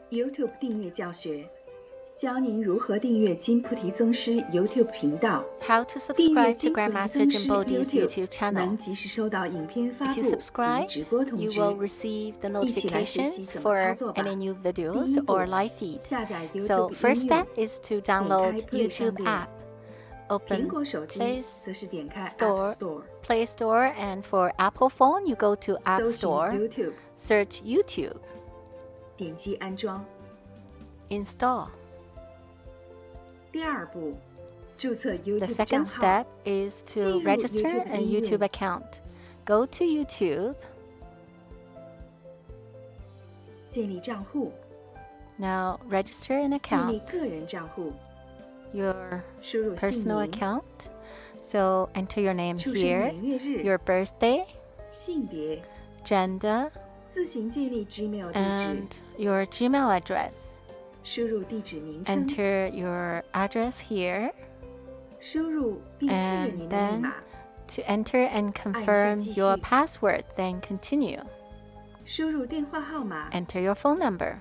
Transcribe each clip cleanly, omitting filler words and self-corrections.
YouTube 订阅教学，教您如何订阅金菩提宗师 YouTube 频道。 How to 订阅 subscribe to 金菩提 Grandmaster 宗师 JinBodhi's YouTube YouTube 能 channel. 及时收到影片发 If 布 you 及 subscribe, 直播通 you 知。 will receive the 一起来学习 notifications 怎么操 for 作吧。 any new 第 videos 一步， or live feed. 下载 So YouTube first 应 step 用。 is to 点 download 开 Play 商 YouTube 店。 app. 苹 Open 果手机 Play 则是点开 App Store, Store， Play Store, and for Apple phone, you go to App 搜寻 Store, YouTube， search YouTube, 点击安装。 install. 第二步，注册 The YouTube 账 second 号。 step is to 进入 register YouTube a 应用。 YouTube account. Go to YouTube. 建立账户， Now register an 建立 account, 个人账户， your 输入姓 personal 名、 account. So enter your name 出生 here, 年月日、 your birthday, 性别， gender, 自行建立 Gmail 地 and 址， your Gmail address. 输入地址名称， Enter your address here, 输入并确认 and 您的密 then 码， to enter and confirm 继续。 your password, then continue. 输入电话号码， Enter your phone number.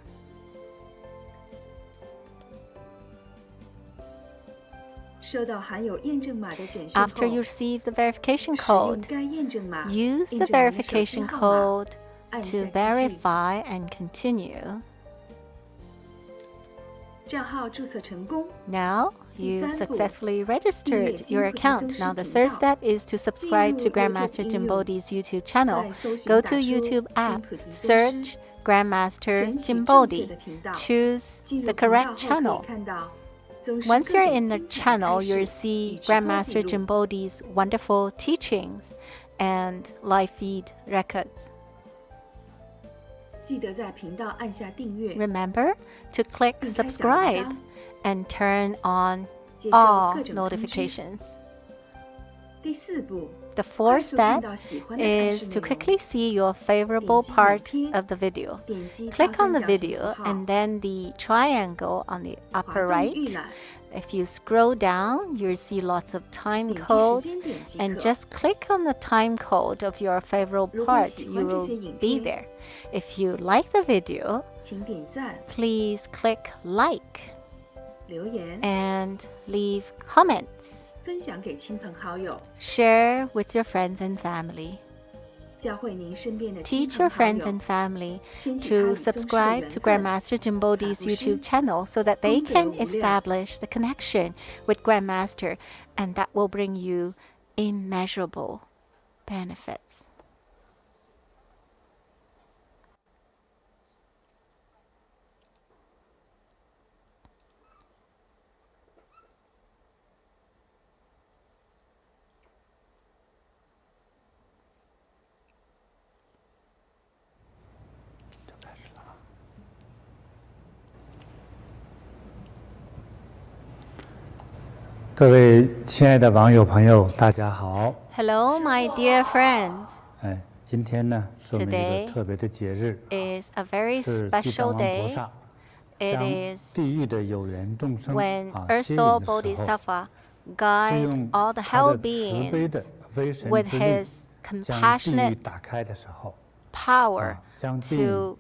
收到含有验证码的简讯后， After you receive the verification 使用 code, 该验证码 use 印 the 证您的手机 verification 号码， code 按下 to 继续。 verify and continue. 账号注册成功， Now you've 第三步， successfully registered your 订阅金菩提 account. 宗师 Now the 频 third 道。 step is to subscribe to 进入 Grandmaster YouTube 应用。 JinBodhi's YouTube channel. 在搜寻 Go 打 to 出 YouTube 金 app, 菩提宗师， search Grandmaster 选取正确 JinBodhi, 的频道， choose 进入 the 频道 correct 后可以 channel. 看到宗师 Once 各 you're 种 in the 精彩的 channel, 开 you'll 示 see 与直播 Grandmaster 记录。 JinBodhi's wonderful teachings and live feed records. 记得在频道按下订阅， Remember to click 并开小铃 subscribe 铛， and turn on 接收 all 各种通知。 notifications. 第四步， The 快 fourth 速看 step 到喜欢的开 is 示 to 内容， quickly see your favorable 点击影 part 片， of the video. 点击 Click 放 on the 三角形符 video 号， and then the triangle on the 滑 upper 动预 right. 览， If you scroll down, you'll see lots of time 点击时 codes, 间点即 and 可。 just click on the time code of your favorite 如果 part. 喜 You 欢这 will 些影 be 片， there. If you like the video, 请点赞、 please click like 留言、 and leave comments. 分享给亲朋好友， Share with your friends and family. 教会您身边的亲 Teach 朋 your 好 friends 友 and family 牵起 to 他与宗师的 subscribe 缘 to 分， Grandmaster JinBodhi's 法布施， YouTube channel so that they 功德 can 无量。 establish the connection with Grandmaster, and that will bring you immeasurable benefits. Hello, 各位亲爱的网友朋友，大家好。 Hello, my dear friends. 今天呢是我们一 Today 个特别的节日， is a very 是地藏 special 王菩 day. 萨 It 将 is 地狱的有缘众生 when 接 Earth 引 Store 的时候， Bodhisattva 是 guide 用 all the 他 hell 的慈悲的 beings 威神 with 之力 his 将地狱 compassionate 打开的时候， power 将地狱 to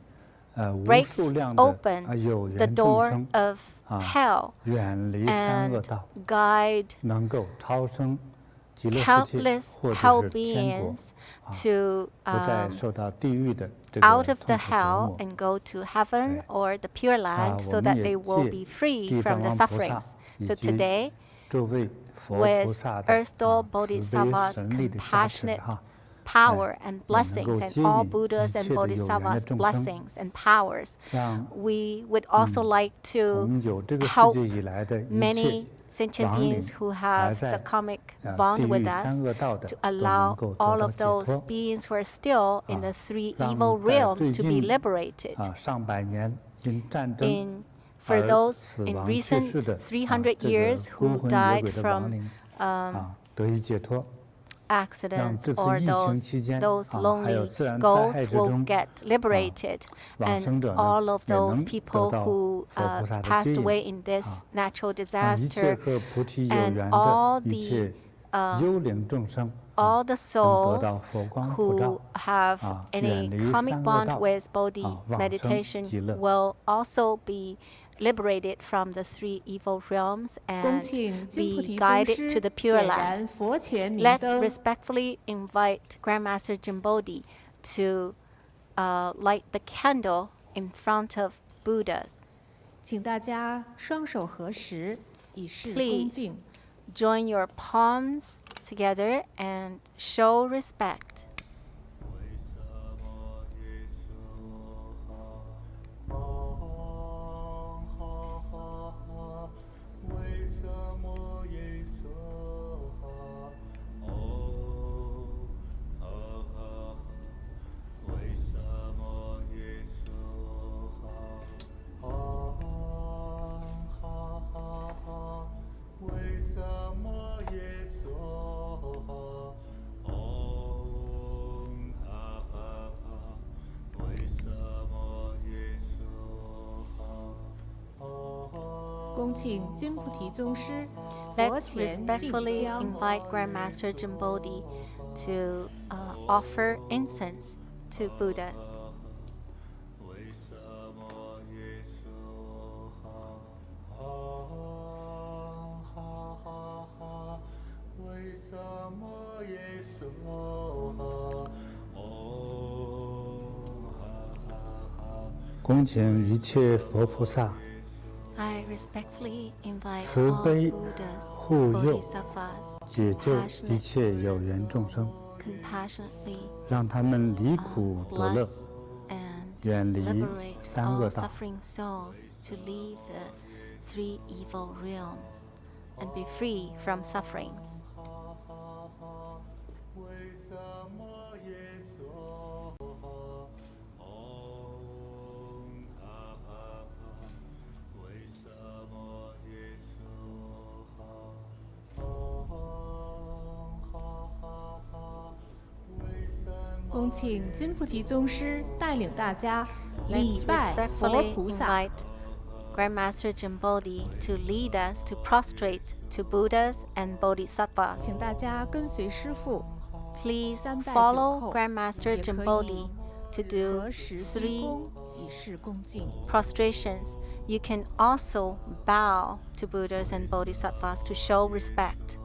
无 break 数量的 open 有 the 缘众 door 生 of hell 远离三恶 and 道， guide 能够超生极乐世界 countless 或 hell 者是天国， beings to 不再受到地狱的这个 out of 痛 the 苦折 hell 磨。 and go to heaven or the Pure Land 我 so 们 that 也 they will 借 be free 地 from 藏 the 王菩萨 sufferings. 以 So 及 today, 诸位佛菩 with 萨的 Earth Store 慈悲 Bodhisattva's 神力的加持 compassionate 哈， power and 也能 blessings 够 and 接 all 引 Buddhas 一 and 切的有缘的 Bodhisattvas' 众生， blessings and powers, 让 we would also like to 从有这个世 help 界以来的一切 many sentient 亡灵 beings who 还 have the 在 karmic 地 bond 狱 with 三 us 恶道的 to 都能 allow 够得 all 到 of 解 those 脱 beings who are still in the 3 让 evil 在 realms 最 to be 近 liberated. 上百年因战争 In for 而 those 死 in 亡去 recent 世的300这 years 个孤 who 魂野 died 鬼的 from 亡灵得以解脱。让 accidents 这次 or 疫情期间 those 还有 lonely 自然灾 ghosts 害之 will 中 get liberated, 往 and 生者 all 呢 of 也 those 能 people 得到 who 佛菩萨的 passed 接引 away in this natural 让一切 disaster 和菩提有 and 缘 all 的一切幽灵众生 all the 能得到 souls 佛光普照 who have 啊， any 远离 karmic 三恶 bond 道 with Bodhi 往生 meditation 极乐。 will also be liberated from the 3 evil realms 恭 and 请金菩 be 提宗 guided 师 to the Pure 点 Land. 燃佛前明 Let's 灯。 respectfully invite Grandmaster JinBodhi to light the candle in front of Buddhas. 请大家双手合十，以示恭 Please 敬。 join your palms together and show respect. 恭请金菩提宗师佛 Let's 前敬 respectfully 香。 invite Grandmaster JinBodhi to offer incense to Buddhas. 恭请一切佛菩萨 I respectfully invite 慈 all 悲 Buddhas, 护佑 Bodhisattvas, 解救一 compassionate, 切有缘众生， compassionately 让他们离苦得乐， bless and 远离 liberate 三 all 恶道。 suffering souls to leave the 3 evil realms and be free from sufferings. 恭请金菩提宗师带领大家 Let's 礼拜佛 respectfully 菩萨。 invite Grandmaster JinBodhi to lead us to prostrate to Buddhas and Bodhisattvas. 请大家跟随师父 Please 三拜九 follow 叩， Grandmaster 也可 JinBodhi 以 to do 合十鞠 3躬，以示恭敬。 prostrations. You can also bow to Buddhas and Bodhisattvas to show respect.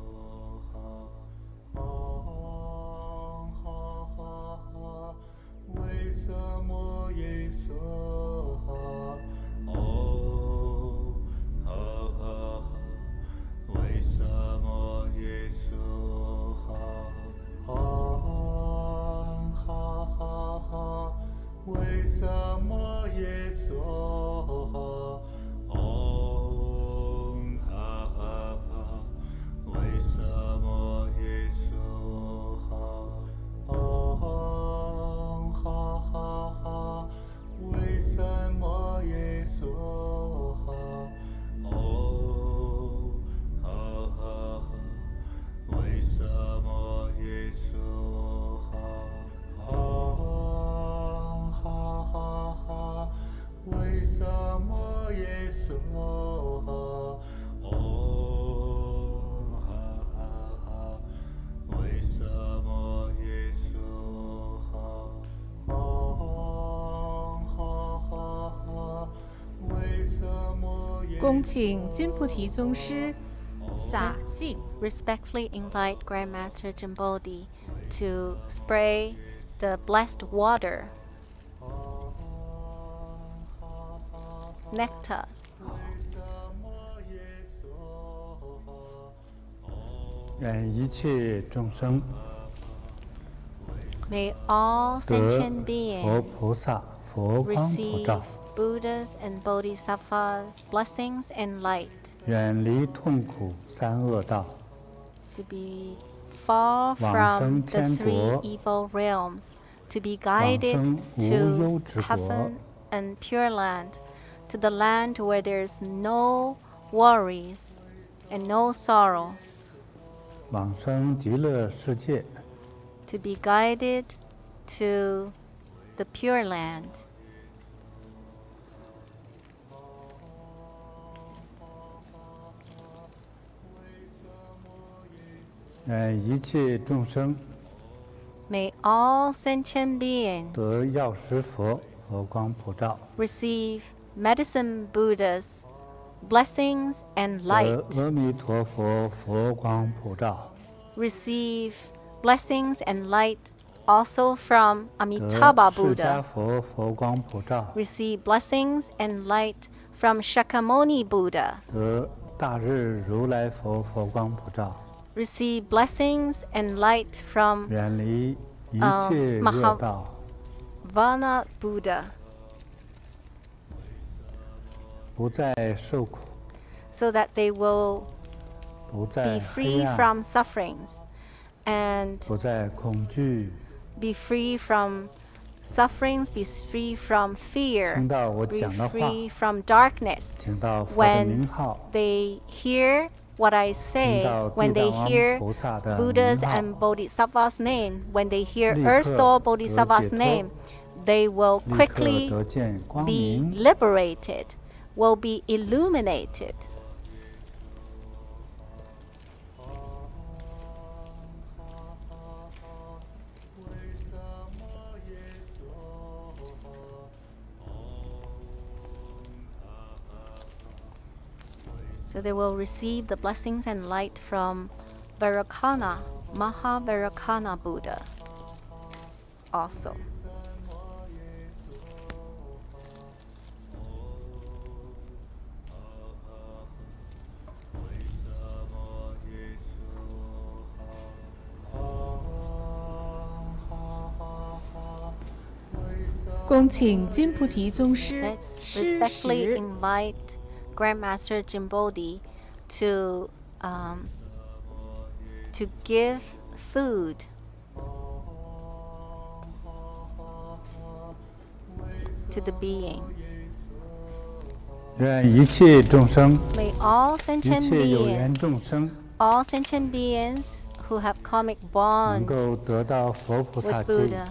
恭请金菩提宗师洒净。 Respectfully invite Grandmaster JinBodhi to spray the blessed water, nectars. 愿一切众生 May all 得 sentient 佛 beings 菩萨佛光普 receive 照， Buddhas and Bodhisattvas' blessings and light, 远离痛苦三恶道， to be far 往 from 生 the 天 3 国， evil realms, to be 往 guided 生无忧 to 之国， heaven and Pure Land, to the land where there's no worries and no sorrow, 往生极乐世界， to be guided to the Pure Land. 为愿一切众生 May all sentient beings 得药师佛佛光普照， receive medicine Buddha's blessings and 得 light. 阿弥陀佛佛光普照， Receive blessings and light also from 得 Amitabha 释迦 Buddha. 佛佛光普照， Receive blessings and light from Sakyamuni Buddha. 得大日如来佛佛光普照， Receive blessings and light from 远离一切恶道， Vana Buddha, 不再受苦， so that they will 不 be 再 free 黑暗， from sufferings and 不再恐惧。 be free from sufferings, be free from fear, 听到我 be 讲的话， free from darkness. 听到佛的 When 名号， they hear what I 听 say, 到 when 地 they 藏王 hear 菩萨的 Buddha's 名号， and Bodhisattva's name, when they hear 立 Earth 刻 Store 得 Bodhisattva's 解脱， name, they will 立刻 quickly 得见光 be 明。 liberated, will be illuminated. So they will receive the blessings and light from Vairocana, Maha Buddha also. Let's respectfully invite Grandmaster JinBodhi to give food to the beings. 愿一切众生， May all 一 sentient 切有缘 beings, 众生， all sentient beings who have karmic 能 bond 够得到佛菩萨 with 接引， Buddha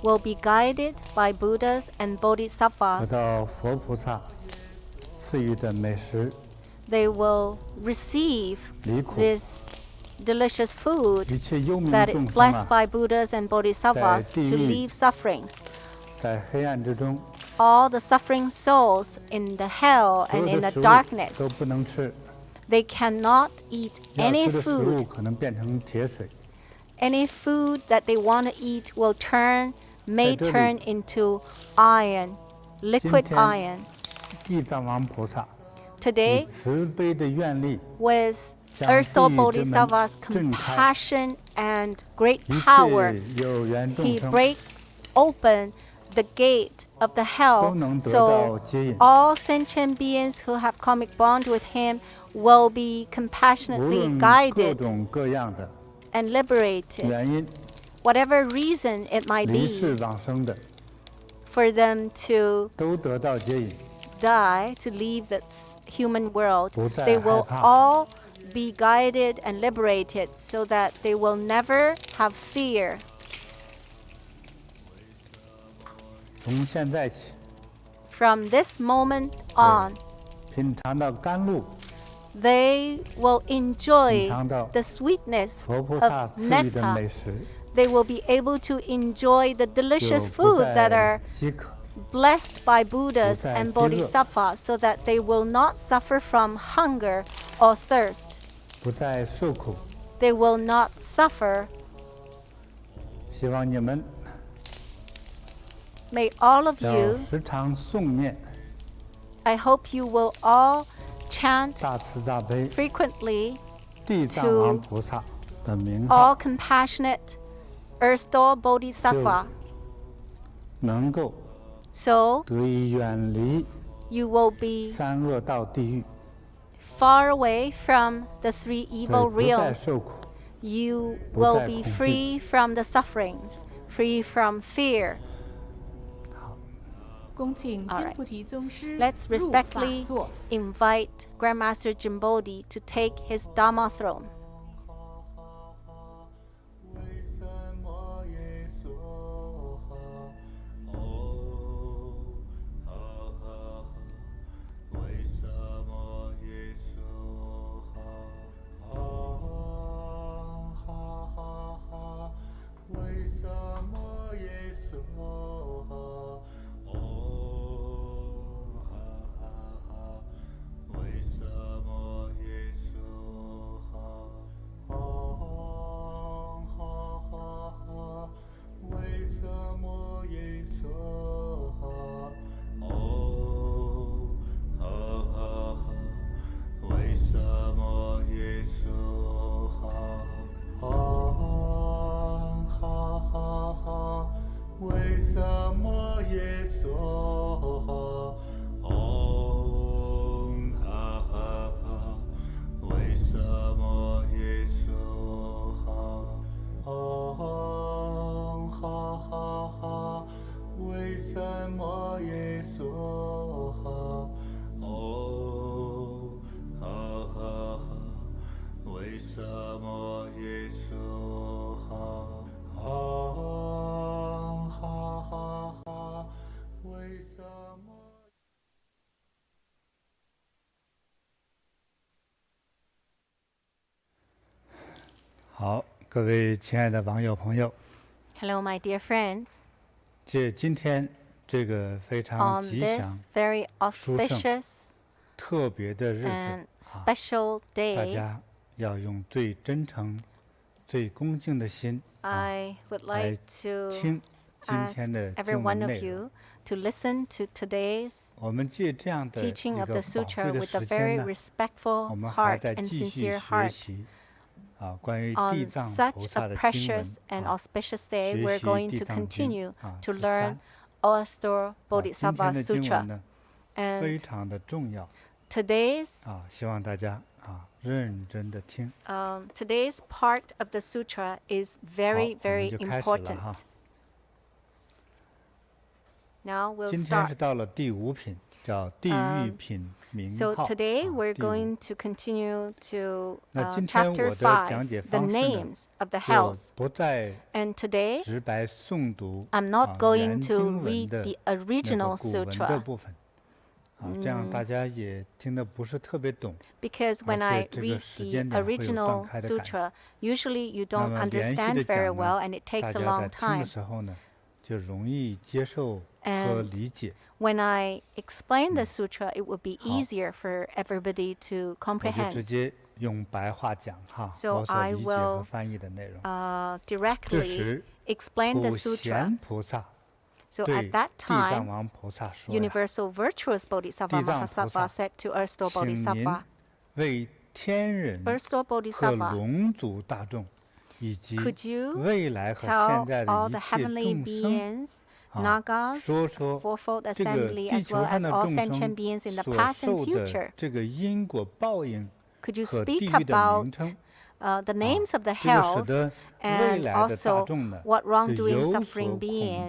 will be guided by Buddhas and 得 Bodhisattvas. 到佛菩萨赐予的美食， They will receive 离苦。 this delicious food 一切幽冥 that 众 is 生 blessed 啊， by Buddhas and Bodhisattvas 在地 to 狱 leave sufferings. 在黑暗之中， All the suffering souls in the hell 所 and 有 in 的 the 食物 darkness, 都不能吃， they cannot eat 要 any 吃的食物 food. 可能变成铁水。 Any food that they want to eat may 在这里 turn into iron, 今 liquid 天 iron. 地藏王菩萨以 Today, 慈悲的愿力， with 将 Earth Store 地狱之门 Bodhisattva's 震开， compassion and great 一 power, 切有缘众 he 生 breaks open the gate of the 都 hell, 能得 so 到接引。 all sentient beings who have karmic bond with him will be 无 compassionately 论各 guided 种各样的 and liberated, 原因， whatever reason it might 离世 be, 往生的 for them to 都得到接引， die to leave this human world. 不再 They 害 will 怕。 all be guided and liberated so that they will never have fear. 从现在起， From this moment on, 品尝到甘露， they will enjoy 品尝到 the sweetness 佛菩萨 of 赐予的 metta. 美食， They will be able to enjoy the 就 delicious 不 food that 再 are 饥渴， blessed by Buddhas 不再 and 饥饿。 Bodhisattvas so that they will not suffer from hunger or thirst. 不再受苦。 They will not suffer. 希望你们 May all of 要 you, 时常诵念 I hope you will all chant 大慈大悲 frequently 地藏王菩萨的名 all 号， compassionate Earth Store Bodhisattva, 能够 so 得以远离 you will be 三恶道地狱， far away from the three 对， evil 不再 realms. 受苦， You 不 will 再 be 恐惧。 free from the sufferings, free from fear. 恭请 All 金 right. 菩提宗师 Let's 入法 respectfully 座。 invite Grandmaster JinBodhi to take his Dharma throne. 好，各位亲爱的网友朋友， Hello, my dear friends. 今天这个非常 On 吉 this 祥、 very 殊胜、 auspicious 特别的日 and 子 special 大 day, 家要用最真诚、最恭敬的心 I would 来 like to 听今 ask 天的 every 经文 one of 内容。 you to listen to today's 我们借这样的一 teaching 个 of the 宝 sutra 贵的 with a 时 very 间呢， respectful 我们还 heart 在 and 继续 sincere 学 heart. 习关于地 On 藏菩 such 萨 a 的经 precious 文 and auspicious day, 学 we're 习 going 地 to 藏经 continue to 之 learn 三。 Earth Store 今 Bodhisattva 天的经 Sutra. 文呢非 And 常的重要 today's 希望大家认真的听。 today's part of the sutra is 好， very, 我们 very 就开始了 important. Now we'll 今天是 start. 到了第5品，叫地狱品名 So 号。 today we're 第五 going to continue to 那今天 chapter 我的讲 5, 解 the 方式呢， names of the 就 house. 不再 And today 直白诵读 I'm not going 原 to 经文 read 的 the 那个 original 古文的 sutra 部分这样大家也听得不是特别懂。 because when 而 I 且这个 read 时 the 间点会有断 original 开的感觉。 sutra, usually you 那 don't 么连续 understand 的 very 讲 well 呢， and it 大 takes a 家 long 在听的 time. 时候呢，就容易接受和 And 理解。 When I explain the sutra, it would be 好。 easier for everybody to 我就直 comprehend. 接用白话讲So 我所 I 理解 will 和翻译的内容。这 directly 时 explain the 普 sutra. 贤菩萨 So 对 at that 地藏 time, 王菩萨说呀， Universal Virtuous Bodhisattva 地藏菩萨， Mahasattva said to Earth Store 请您 Bodhisattva, 为天人 Earth Store 和 Bodhisattva, 龙族大众，以及 could you 未来和 tell 现在 all 的 the 一切 heavenly 众生， beings, Nagas, 说说 fourfold 这个 assembly, 地 as 球 well 上 as 的 all 众 sentient 生 beings in the 所 past and 受的 future? 这个因果报应 Could you 和地 speak 狱的 about 名称， the names of the 这个使 hells 得未 and 来的大 also 众呢 what 就 wrongdoing 有所 suffering 恐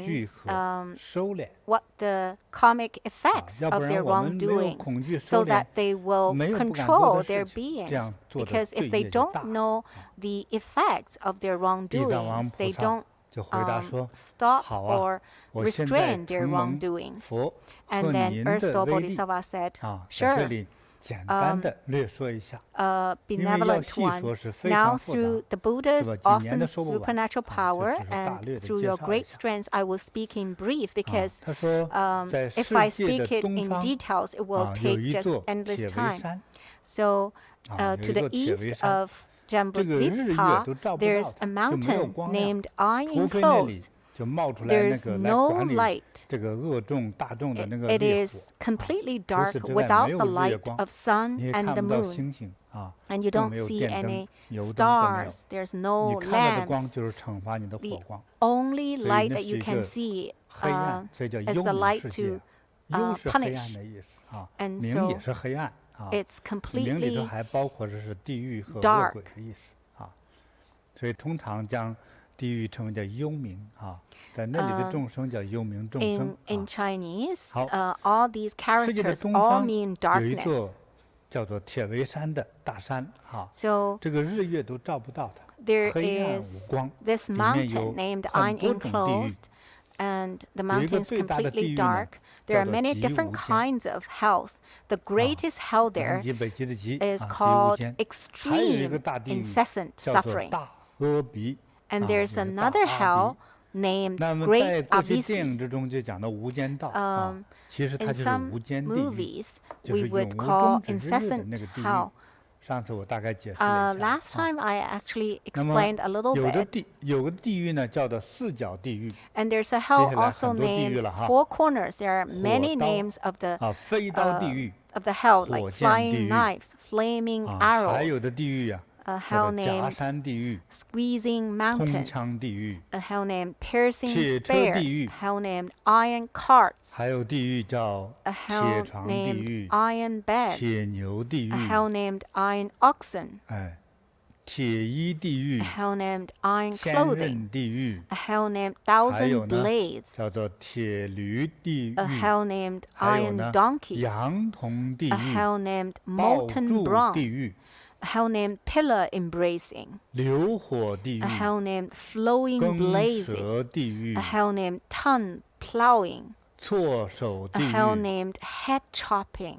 惧 beings, 和收敛。 what the karmic effects 要不 of 然 their 我们没有 wrongdoings, 恐惧 so 收敛， that they will 没有不敢做 control 的 their 事情， beings. 这样做的 Because 罪 if they 业就 don't 大。 know the effects of their 地藏王 wrongdoings, 菩 they 萨 don't 就回答说： stop 好 or 我现在 restrain their 承蒙 wrongdoings. 佛 And 和 then 您 Earth 的 Store 威力 Bodhisattva said, 在这 sure, 里简单的略说一下，因为要 benevolent 细 one. 说是非 Now 常复 through 杂。 the Buddha's 是吧？几年 awesome 都说不完。 supernatural 这 power 只是大 and 略地 through 介 your 绍一 great 下。 strength, I will speak in brief because 他说，在 if 世 I 界 speak 的 it 东 in 方 details, it will 有 take 一 just 座 endless 铁围 time. 山， So 有 to 一 the 座铁围 east 山， of 这个日月 Jambudvipa, 都照不到 there's 的， a 就没有 mountain 光亮， named Eye 除非那里 Enclosed. 就冒出来那 There's 个来 no 管理 light. 这个恶众大众的那个 It 烈 is 火。 completely 除 dark 此之外 without 没有 the 日月 light 光， of sun 你也 and 看 the 不到 moon. 星星 And you 更 don't 没有 see 电灯、 any 油灯都没有。 stars. There's no 你看到的光 lamps. 就是惩罚你的火 The 光， only 所以 light 那 that 是 you 一 can 个 see 黑暗，所以叫 is 幽 the 冥 light 世 to 界。幽是黑 punish. 暗的意思And 冥 so 也是黑暗it's 冥里头 completely 还包括的是地狱和恶 dark. 鬼的意思所以通常将地狱称为叫幽冥在那里的众生叫幽冥众生 in Chinese, 好 all these 世界的 characters 东 all 方 mean 有一 darkness. 座叫做铁围山的大山So 这个日月都照不到它， there 黑暗无 is 光， this 里面 mountain 有 named 很 Eye 多种地狱。 Enclosed, and the 有一个 mountain is 最大的地 completely 狱呢 dark. There are 叫做 many 极 different 无间 kinds of hells. The greatest hell 南 there 极北极的极 is 极无 called 间，还有一个 extreme 大地狱 incessant 叫做 suffering. 大阿鼻 And there's 有个大 another 阿 hell 鼻 named 那么在 Great 过去电 Abisi. 影之中就讲到无间道其实它 In 就是 some 无间地狱， movies, 就 we 是永 would 无 call 终止日月的 incessant 那个地狱。 hell. 上次我大概解释了一下 Last time I actually 那么 explained a little 有个 bit. 地狱呢叫做四角地狱 And there's a hell 接下来 also 很多地狱 named 了哈。 Four Corners. There are many 火刀 names of the 飞刀地狱 of the hell, 火 like 箭地 flying 狱 knives, flaming 还有的 arrows, 地狱a 叫 hell 做夹 named 山地狱 squeezing 空 mountains, 枪地狱 a hell named piercing 铁车地狱 spears, a hell named iron carts, 还有地狱叫 a 铁 hell 床地 named 狱 iron beds, 铁牛地狱 a hell named iron oxen, 铁衣地狱 a hell named iron 千 clothing, 仞地狱 a hell named 还有 thousand 呢 blades, 叫做铁驴地狱 a hell named 还有 iron 呢 donkeys, 羊铜地 a 狱 hell named 爆 molten 柱地 bronze, 狱 a hell named pillar embracing, 流火地狱 a hell named flowing 耕 blazes, 蛇地狱 a hell named tongue plowing, 错手 a 地 hell 狱 named head chopping,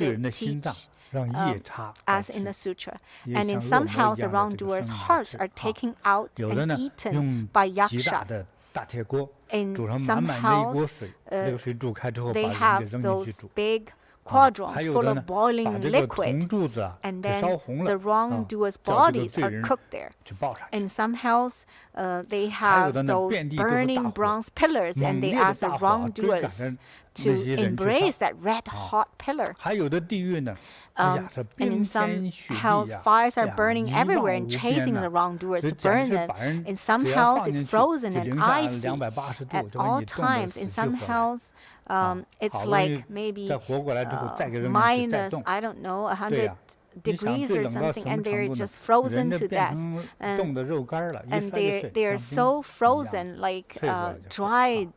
对人的心脏 teach 让夜叉来 as in the 吃。 sutra. 也 And in 像 some 恶魔 house 一样的 around 这个 doers, 生命来 hearts 吃 are 啊。 taken out 有的 and 呢 eaten 用 by 极大 yakshas. 的大铁锅 In 煮上 some 满满的一锅 house, 水，那个水煮开之后把 They 人给 have 扔进去 those 煮。 big quadrants 还有 full 的 of 呢， boiling 把这个 liquid, 铜柱子啊 and 给烧 then 红 the 了， wrongdoers' 叫这个 bodies 罪 are 人 cooked there. 去抱上去。 In some houses, they 还有 have 的呢， those 遍地都是大 burning 火， bronze pillars, and 猛 they 烈的 ask the 大火啊追赶 wrongdoers 着 to 那些人去 embrace 烧。 that red hot pillar. 还有的地狱呢，哎呀，是 And 冰 in 天 some 雪 house, 地呀， fires 哎 are 呀， burning 一望 everywhere 无 and 边 chasing the 呐， wrongdoers 这 to 简 burn 直是 them. 把人 In some 只要 house, 放 it's 进去 frozen 就 and 零下 icy 280 度， at 就把 all 你冻得 times. 死 In 去 some 活来。 house, 啊， it's 好不容易 like maybe 再活过来之后，再给扔进去再 minus, 冻。 I don't know, 对 100呀，你想 degrees 最 or 冷到 something, 什么 and 程 they're 度呢？ just frozen 人 to 就变 death. 成 And 冻的肉干了，一 and 摔就 they're 碎， they're 像 so 冰一样。 frozen, like 脆弱就是。 dried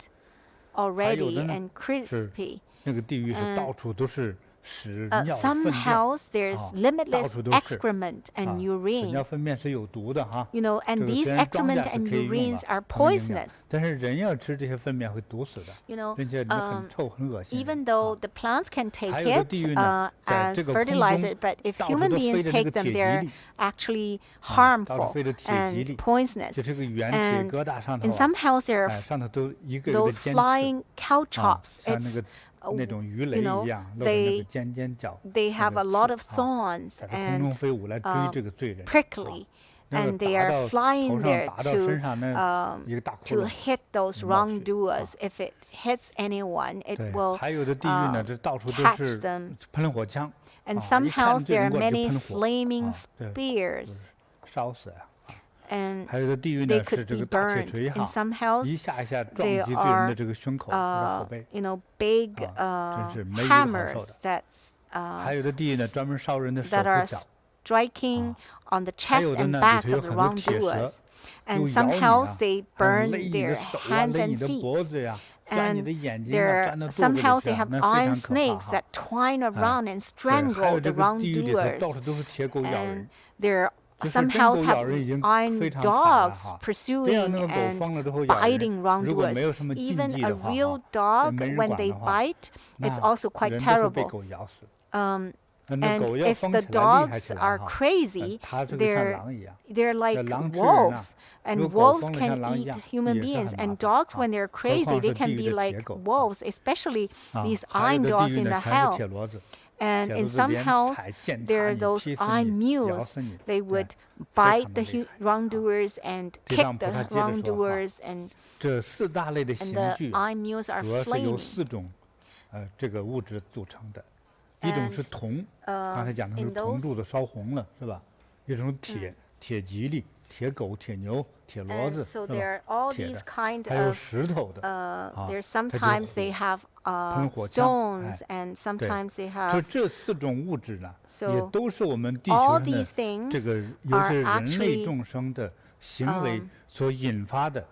还有 already 的呢 and 是 crispy. 那个地狱是 And 到处都是屎 Some 尿粪便。 house there's 啊，到 limitless 处都是。 excrement 啊， and 屎 urine. 尿粪便是有毒的哈。 You know, 这 and 个 these 虽然庄 excrement 稼是 and 可以用 urines 了， are 很有营养， poisonous. 但是人要吃这些粪便会毒死的， You know, 并且你很臭很恶心。 even 啊 though the plants can take 还有的 it 地狱呢，在 as 这个空 fertilizer, 中 but if 到处 human 都飞 beings 着那 take 个 them, 铁 they're 蒺藜， actually 到处 harmful 飞着铁蒺 and 藜， poisonous. 就这个圆铁 And 疙瘩上头 in 啊， some house there 哎， are 上头都一个个的 those 尖刺， flying cow 啊， chops. 像那 It's 个那种鱼雷 you know, 一样，露着那个 they 尖尖角， they 那 have 个 a lot 刺 of 啊， thorns 在这空中 and 飞舞来追这个罪人。 prickly, 那个 and they 打 are 到 flying 头上 there 打到身上那 to 一个大窟 to 窿。 hit those 冒血 wrongdoers. If it hits anyone, it 对， will 还有的地狱呢，这到处都 catch 是 them. 喷火枪， And 啊， some 一看 house 罪 there 人 are 过来就 many 喷火， flaming 啊，对， spears, 烧死呀。 and 还有的地狱 they 呢是 could 这 be 个大铁 burned. 锤 In 哈， some house, 一下一下撞 they 击罪人的 are 这个胸口或者后背。 you know, big 真是没一个好受的。 hammers that's 还有的地狱呢专门烧人的手 that 和 are 脚， striking on the 还 chest 有的 and 呢里 backs 头有 of the 很多铁蛇， wrongdoers. 又 And 咬 some 你 house 啊， they 还有 burn 勒你的 their 手啊， hands 勒你 and 的脖 feet. 子呀，钻你 And 的眼睛啊， there 钻到肚 some 子里 house 去 they 啊， have 那非 iron 常可怕 snakes 哈。 that twine around and 对，还 strangle 有 the 这个地狱里头到 wrongdoers. 处都是铁狗咬 And 人， there 就是 some 真 house 狗 have 咬人已经非 iron 常惨了 dogs 哈。这样 pursuing 那个狗 and 疯了之后咬 biting 人，如果没 wrongdoers. 有什么禁 Even 忌 a 的话 real 哈， dog, 没人 when 管 they 的话， bite, it's 那 also quite 人都会被 terrible. 狗咬死。 Um, 那 and 狗要 if 疯 the 起来厉害 dogs 起来 are 哈， crazy, 它这个像 they're 狼一样。 they're like 狼吃人啊， wolves, and 如果狗 wolves 疯了像 can 狼一 eat 样， human 也是 beings. 很麻 And 烦 dogs, 啊。 when they're 何 crazy, 况 they 是地 can 狱 be 的铁 like 狗啊。 wolves, especially 啊， these 还有 iron 的地 dogs 狱 in 呢 the 全是 hell. 铁骡子， And 铁 in 骡子 some 连 house, 踩践 there 踏 are 你， those 踢死 iron 你，咬 mules. 死你， They 对， would 非 bite 常 the 的厉害。 wrongdoers and 地 kick 藏菩 the 萨接着说哈， wrongdoers, and 这四大类的 and 刑 the 具 iron mules are 主要是由 flaming. 四种这个物质组成的，一种是 And 铜，刚才讲的是 in 铜 those 柱子烧红了是吧？一种铁，铁蒺藜、铁狗、铁牛、铁骡 And 子 so 是 there 吧？ are all 铁 these 的， kind 还有 of 石头的，啊， there's 它就 sometimes they 火， have 喷火枪， stones, 哎， and 对， sometimes they 就 have 这四种物质呢，也 so 都是我们地 all 球上 these 的 things 这个由 are 这人类 actually 众生的行为所引发的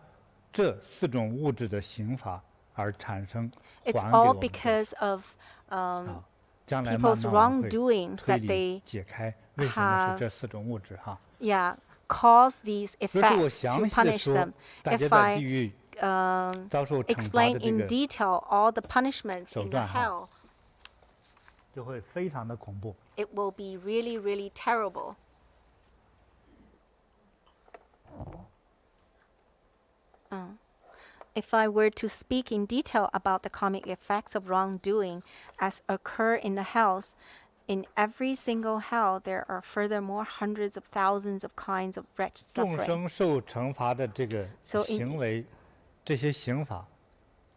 这四种物质的刑罚而产生， it's 还给 all 我们的。 because of 啊，将来慢 people's 慢我们会 wrongdoings 推 that 理 they 解开为什么是 have 这四种物质哈。 yeah cause these 如果我 effects 详 to 细的 punish 说 them. 大家 If 在 I 地狱遭受惩罚 explain 的这 in 个 detail all the punishments 手 in the 段哈， hell, 就会非常的恐怖。 it will be really, really terrible. If I were to speak in detail about the karmic effects of wrongdoing as occur in the hells, in every single hell there are furthermore hundreds of thousands of kinds of wretched 众 suffering. 生受惩罚的这个 So in- 行为，这些刑罚，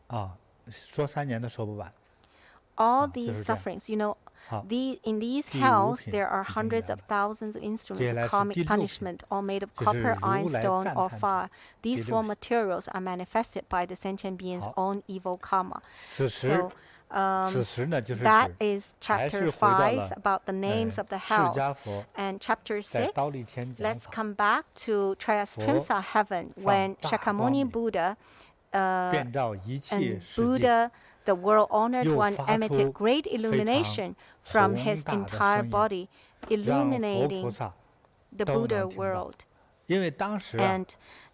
啊，说3年都说不完。 All 就 these 是这样。 sufferings, you know, 好， in these 第五 hells 品 there are 已经 hundreds 讲 of 了。 thousands of 接 instruments 下 of 来是 karmic 第六品， punishment, all made of 就是 copper, 如来 ironstone, 赞 or 叹 fire. 第 These 六 four 品。 materials are manifested by the sentient being's 好， own evil karma. 此时 So 此时呢，就是 that 指 is 还 chapter 是回到 5了 about the names of the 释 hells. 迦佛 And chapter 在 6, 刀立天讲 let's 法， come back to Triasprimsa heaven 放 when 大 Sakyamuni 光明， Buddha 遍照一切 and 世界， Buddha, the world-honored 又 one, 发 emitted 出 great 非常 illumination from 宏 his 大的 entire 声音， body, 让佛菩 illuminating 萨 the 都 Buddha 能听到。 world. 因为当时啊， And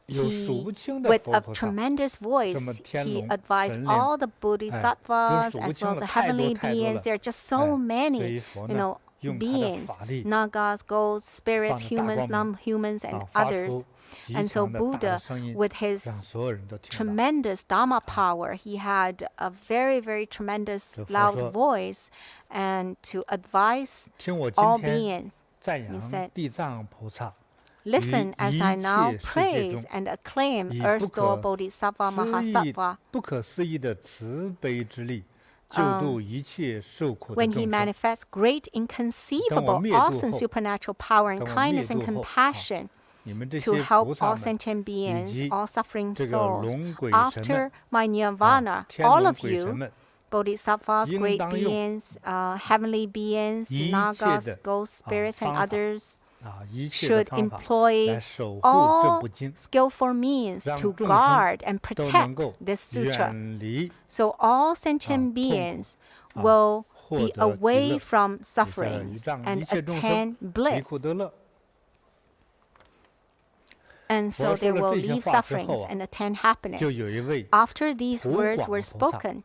有数 he, 不清的 with 佛 a 菩萨， tremendous voice, 什么天 he 龙、 advised 神灵， all the 都 Bodhisattvas 数不 as 清 well 了， the 太多 heavenly 太多 beings. 了。 There are just 哎， so 所 many, 以佛 you 呢， know, beings, Nagas, ghosts, spirits, humans, non-humans, and others. And so Buddha, with his tremendous Dhamma power, he had a very, very tremendous loud voice, and to advise all beings, he said, listen as I now praise and acclaim Earth Store Bodhisattva Mahasattva. When he manifests great, inconceivable, awesome supernatural power and kindness and compassion to help all sentient beings, all suffering souls. After my nirvana, all of you, bodhisattvas, great beings, heavenly beings, nagas, ghost spirits, and others, should employ all skillful means to guard and protect this sutra. So all sentient beings will be away from sufferings and attain bliss. And so they will leave sufferings and attain happiness. After these words were spoken,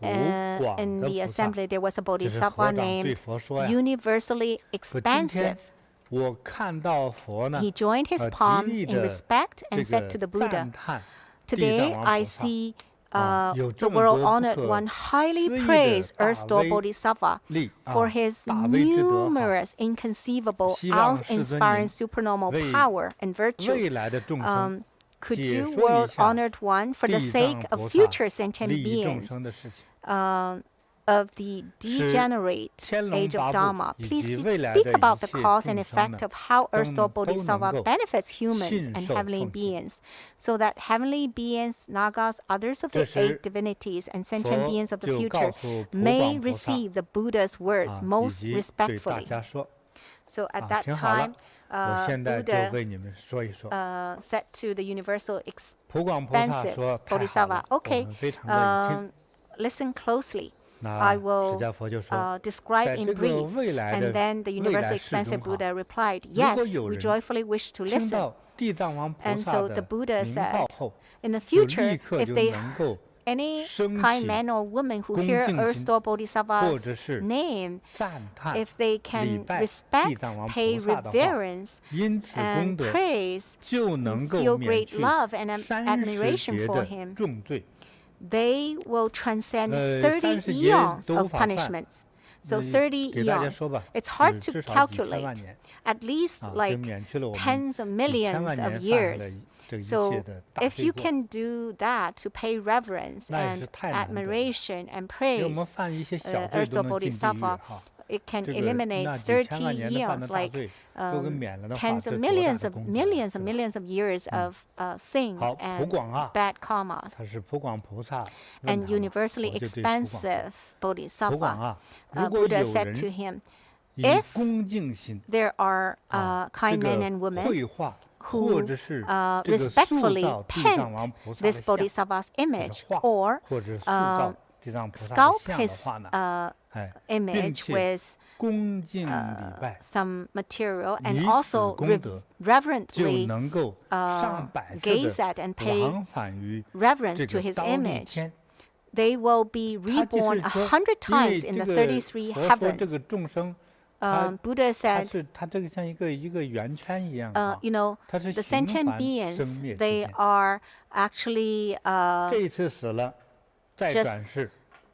in the assembly there was a bodhisattva named Universally Expansive. He joined his palms in respect and said to the Buddha, today I see the world-honored one highly praise Earth Store Bodhisattva for his numerous, inconceivable, awe-inspiring supernormal power and virtue. Could you, world-honored one, for the sake of future sentient beings, of the degenerate age of Dharma, please speak about the cause and effect of how Earth Store Bodhisattva benefits humans and heavenly beings, so that heavenly beings, nagas, others of the 8 divinities, and sentient beings of the future may receive the Buddha's words most respectfully. So at that time, Buddha said to the Universal Expansive Bodhisattva, okay, listen closely. I will describe in brief. And then the Universal Expansive Buddha replied, yes, we joyfully wish to listen. And so the Buddha said, in the future, if any kind man or woman who hear Earth Store Bodhisattva's name, if they can respect, pay reverence, and praise, feel great love and admiration for him, they will transcend 30 eons of punishments. So 30 eons. It's hard to calculate. At least like tens of millions of years. So if you can do that to pay reverence and admiration and praise Earth Store Bodhisattva, it can eliminate 30 eons, like tens of millions of years of sins and bad karmas. And universally expansive Bodhisattva, Buddha said to him, if there are kind men and women who respectfully paint this Bodhisattva's image or sculpt his image with some material and also reverently gaze at and pay reverence to his image, they will be reborn 100 times in the 33 heavens. Buddha said, the sentient beings, they are actually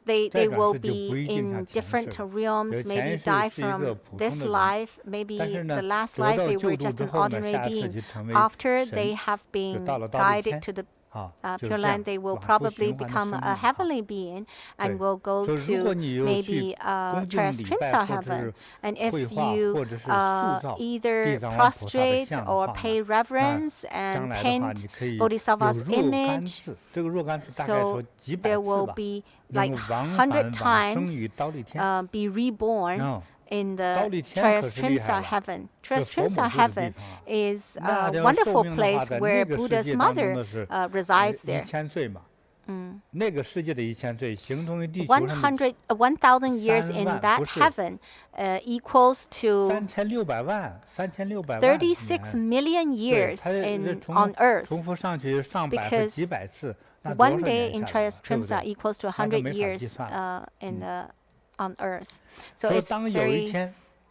they will be in different realms, maybe die from this life, maybe the last life they were just an ordinary being. After they have been guided to the Pure Land, they will probably become a heavenly being and will go to maybe terrestrial heaven. And if you either prostrate or pay reverence and paint Bodhisattva's image, so there will be like 100 times be reborn in the terrestrial heaven. Terrestrial heaven is a wonderful place where Buddha's mother resides there. 1,000 years in that heaven equals to 36 million years on earth, because one day in terrestrial equals to 100 years on earth. So it's very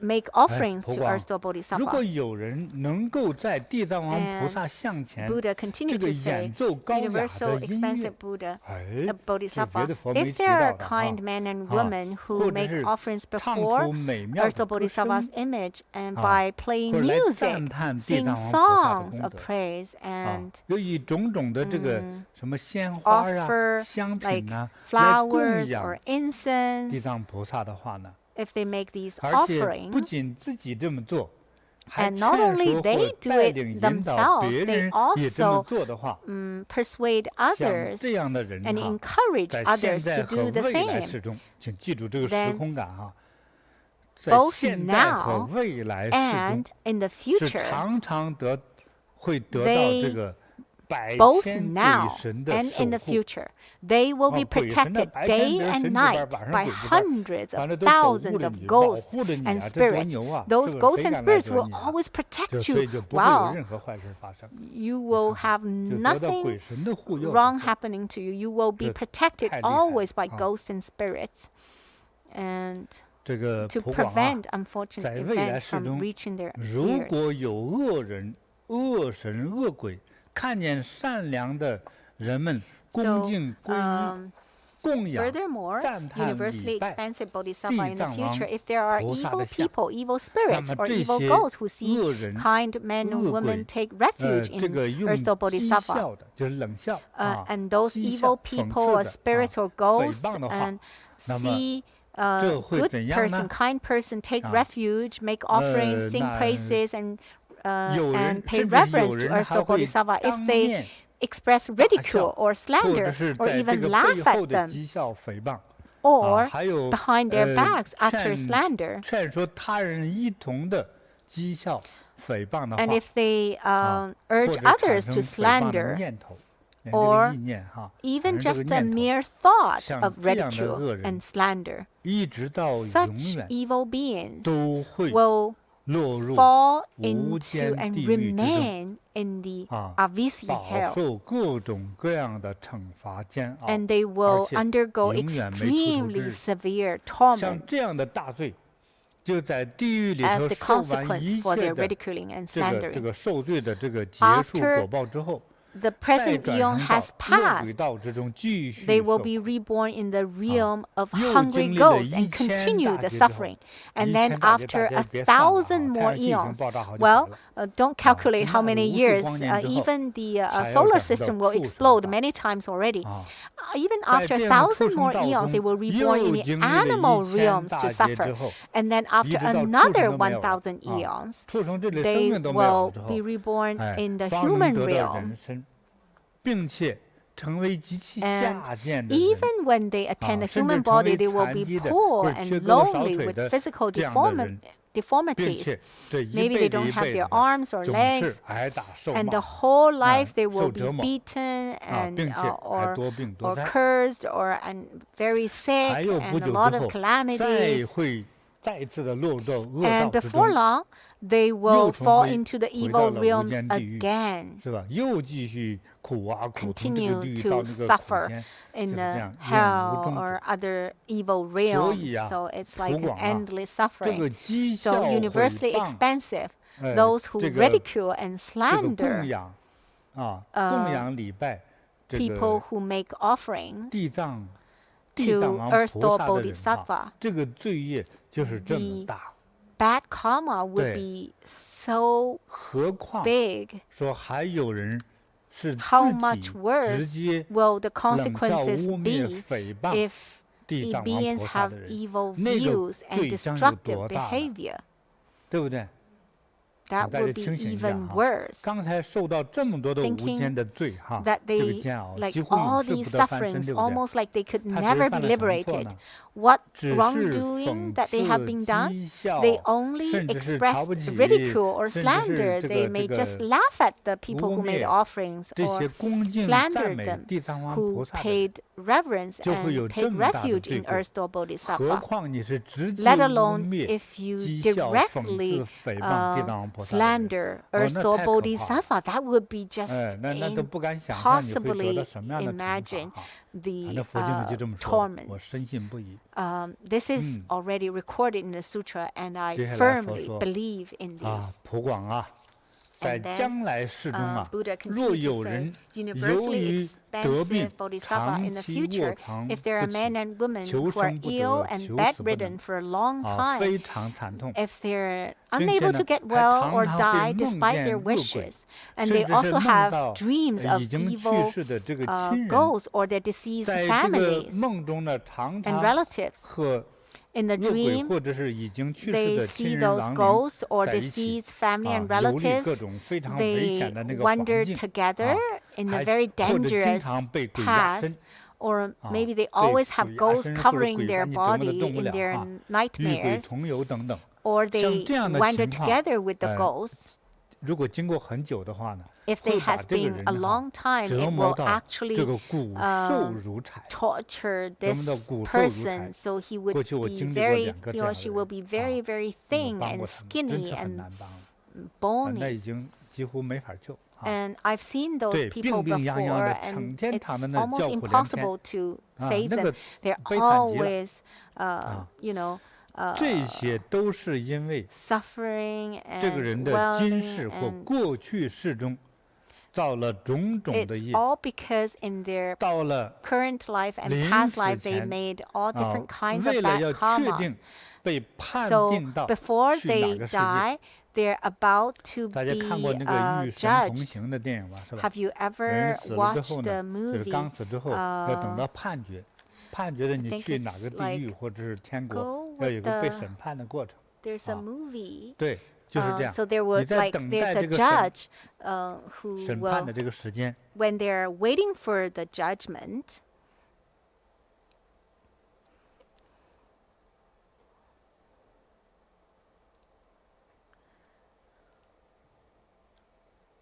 make offerings 佛 to 光 Earth Store 如果 Bodhisattva. 有人能够在地藏王菩萨 And 像前 Buddha 这 continued 个 to say, 演奏高雅 Universal 的音 Expansive 乐， Buddha, 哎， a 这别 Bodhisattva, 的佛没 if 提 there 到 are 的 kind 啊 men and 啊， women 或 who 者 make 是 offerings 唱 before 出美妙 Earth 的 Store 歌声 Bodhisattva's image, and 啊， by playing 或者来 music, 赞叹地 sing 藏王菩萨的 songs 功 of 德 praise, 啊， and 又以种种的这个什么鲜花啊、 offer 香 like 品呐，来供 flowers 养 or 地 incense. 藏菩萨的话呢， If they make these 而且不 offerings, 仅自己这么做， And not only they do it themselves, they also persuade others and encourage others to do the same. Then, both now and in the future, both now and in the future, they will be protected day and night by hundreds of thousands of ghosts and spirits. Those ghosts and spirits will always protect you. Wow. You will have nothing wrong happening to you. You will be protected always by ghosts and spirits. And to prevent unfortunate events from reaching their ears. 看见善良的人们恭敬皈依供养 Furthermore, 赞叹 universally 礼拜 expansive Bodhisattva in the 地藏王 future, if there are 菩萨 evil 的像 people, evil spirits, 那么 or 这 evil 些 ghosts who see 恶人 kind men and 恶 women 鬼 take refuge 这 in 个用 Earth Store 讥 Bodhisattva, 笑的就是冷笑 and those 讥 evil 笑 people 讽 or 刺 spirits 的 or 诽 ghosts 谤的话 and 那么 see 这会 good 怎样 person, 呢 kind person take refuge, make offerings, sing 那 praises, and 有人 pay 甚至 reverence 有 to 人 Earth 还 Store 会 Bodhisattva 当 if they 面 express 大笑 ridicule or 或者 slander 是 or 在这 even 个 laugh 背 at 后的 them, 讥笑诽谤 or 还有 behind their backs utter slander. 劝说他人一同的讥笑诽谤的话 And if they 或 urge 者产 others 生 to 诽谤的 slander, 念头 or 这个意念 even 产生这 just 个 the 念头 mere thought 像 of 这样的 ridicule 恶人 and slander, 一直到永 such 远 evil beings 都会 will 落入 fall 无 into 间 and 地狱之中 remain in the Avisi 饱 hell. 受各种各样的惩罚煎熬 And they 而 will 且 undergo 永远没出头之 extremely 日 severe 像 torment 这样的大罪就在地狱里 as 头 the 受完 consequence 一 for 切 their 的 ridiculing and 这个 slandering. 受罪的这个结束 After 果报之后 The 再 present 转 eon 生 has 到恶鬼 passed. 道之中继续 They will 受 be reborn in the realm of 又 hungry 经历了 ghosts and 1000 continue 大 the 劫之后 suffering. And then 1000大劫 after 大家 a 别算了 thousand 太 more 阳系已经 eons, 爆炸好几 well, 回了 don't calculate how 那么 many 无数 years, 光年之后 even the 才要 solar 转到 system will 畜生 explode 道 many times already. Even 在 after 这 a 样的畜 thousand 生 more 道 eons, they 中 will reborn in 又 the 经历了 animal 1000 realms 大 to 劫之 suffer. 后 And then 一 after 直到畜 another 生都没有了 1,000 eons, 畜生这里生 they 命都没有 will 了之后 be reborn 哎 in the 方能 human 得到 realm. 人身并且成为极其 And 下贱的人 even when they attend the 甚至 human 成为 body, they will 残 be 疾的 poor 或者缺 and 胳膊少 lonely 腿 with 的 physical 这样的人并 deformities. 且这一 Maybe 辈 they 子 don't 一 have 辈 their 子的 arms or 总 legs, 是挨打受 and the 骂 whole life they will 受 be 折磨 beaten 并 and 且还 or 多病多 or 灾 cursed or and very sick 还有不 and a 久 lot 之 of 后再 calamities. 会再一次的落到恶 And 道之 before 中 long, they 又 will 重 fall 回 into the 回到 evil 了无 realms 间地狱 again, 是吧又继续苦啊苦从这个 continue 地狱 to 到那个苦 suffer 间 in 就是这 the 样永无 hell 终 or 止 other evil 所 realms. 以啊 So it's 普 like an 广啊 endless 这 suffering. 个讥 So 笑 universally 诽谤 expensive, 呃 those who 这个 ridicule and 这个供 slander 养供养礼拜这 people 个 who make offerings 地藏 to 王 Earth 菩 Store 萨的人 Bodhisattva, 这个罪业就是这么 the 大 bad karma would 对 be so 何况 big. 说还有人是 How 自 much 己直 worse 接 will the 冷笑 consequences 污蔑 be 诽谤 if 地藏王 beings 菩萨 have 的人 evil 那个 views and 罪将有 destructive 多大呢 behavior? 对不对 That 大家 would be 清醒一下 even 哈 worse. 刚才受到这么多的无 Thinking 间的罪哈 That 这个 they, 煎熬 like 几乎 all 永世 these 不得翻身 sufferings, 对不对 almost like they could 他只是 never 犯 be 了什么错 liberated. 呢 What 只是 wrongdoing 讽 that they have 刺 been done? 讥笑 They only 甚至是 express 瞧不起 ridicule or 甚至是 slander. 这 They 个 may 这 just 个 laugh at the people 污 who made 蔑 offerings 这些 or 恭敬赞 slandered 美 them, 地藏王菩 who 萨的人 paid reverence 就会有 and 这 take 么大的 refuge 罪 in 过 Earth Store 何 Bodhisattva. 况你是直接 Let 污 alone 蔑 if you 讥笑讽 directly 刺诽谤地藏王菩萨的人 slander 哦 Earth 那 Store 太可怕了 Bodhisattva, that would be just 那都不敢想象你会得 impossibly 到什么样的惩罚 imagine 哈 the 反正佛经里就这么说的我 torments. 深信不疑 This is already recorded in the sutra, and I 接下来佛 firmly 说 believe in 啊 these. 普广啊在 And then, 将来世中啊 Buddha 若 continued 有 to say, 人由 universally 于得病 expansive Bodhisattva 长 in the 期卧 future, 床 if there are 不起 men and women 求 who are 生不 ill 得 and 求死不能 bedridden for a long 啊非 time, 常惨痛 if they're 并且 unable 呢 to get 还 well 常 or 常 die 会梦 despite 见 their 恶鬼 wishes, and 甚 they 至是 also 梦 have 到 dreams of 已经去 evil 世的这个亲人 ghosts or their deceased 在这个 families 梦中呢常 and 常 relatives. 和 In the 恶鬼 dream, 或者是已经去世 they 的 see 亲人 those 亡灵 ghosts or 在一起 deceased family and 游历各 relatives. 种非常危 They 险的那个环 wander 境 together in a 还 very 或者经 dangerous 常被鬼压 path, 身 or maybe they 被 always 鬼 have 压 ghosts 身或者 covering 鬼 their 把你折磨得 body 动不 in 了 their 遇鬼 nightmares, 同游等等 or 像 they 这样的 wander 情况 together with the ghosts. 如果经过很久的话呢 If 会 it 把 has 这个 been 人 a long time, 折 it 磨 will 到 actually 这个骨瘦如柴 torture 折磨 this 到骨瘦如柴 person, so he would 过去我 be 经历过 very, 两个 he 这 or 样的 she 人 will be very, very 我 thin 帮 and 过他们真 skinny 是很 and 难帮那 bony. 已经几乎没法救 And I've seen those 对 people 病病殃殃 before, 的 and 成天 it's 躺在那 almost 叫苦连天 impossible to save 那 them. 个 They're 悲惨极了 always, you know, 这些都是因为 suffering 这个人 and 的今 dwelling, 世或 and 过去世中造了种种的 it's 业 all because in their 到了 current life and 临 past 死 life they 前 made all different kinds 为 of 了 bad 要确 karmas. 定被判 So 定到 before 去哪 they 个世界 die, they're about to 大家 be 看过那个与神同 judged. 行的电影吧是吧 Have you 人 ever 死了之 watched 后 the 呢就是 movie? 刚死之后要等到判决判决的 I 你 think 去 it's 哪个地 like 狱或者是天国 Go 要有 with 个被 the- 审判的过程 There's a movie. 对就是这样 So there 你 would 在 like 等 there's 待 a 这个 judge who 审判 will 的这个时间 when they're waiting for the judgment.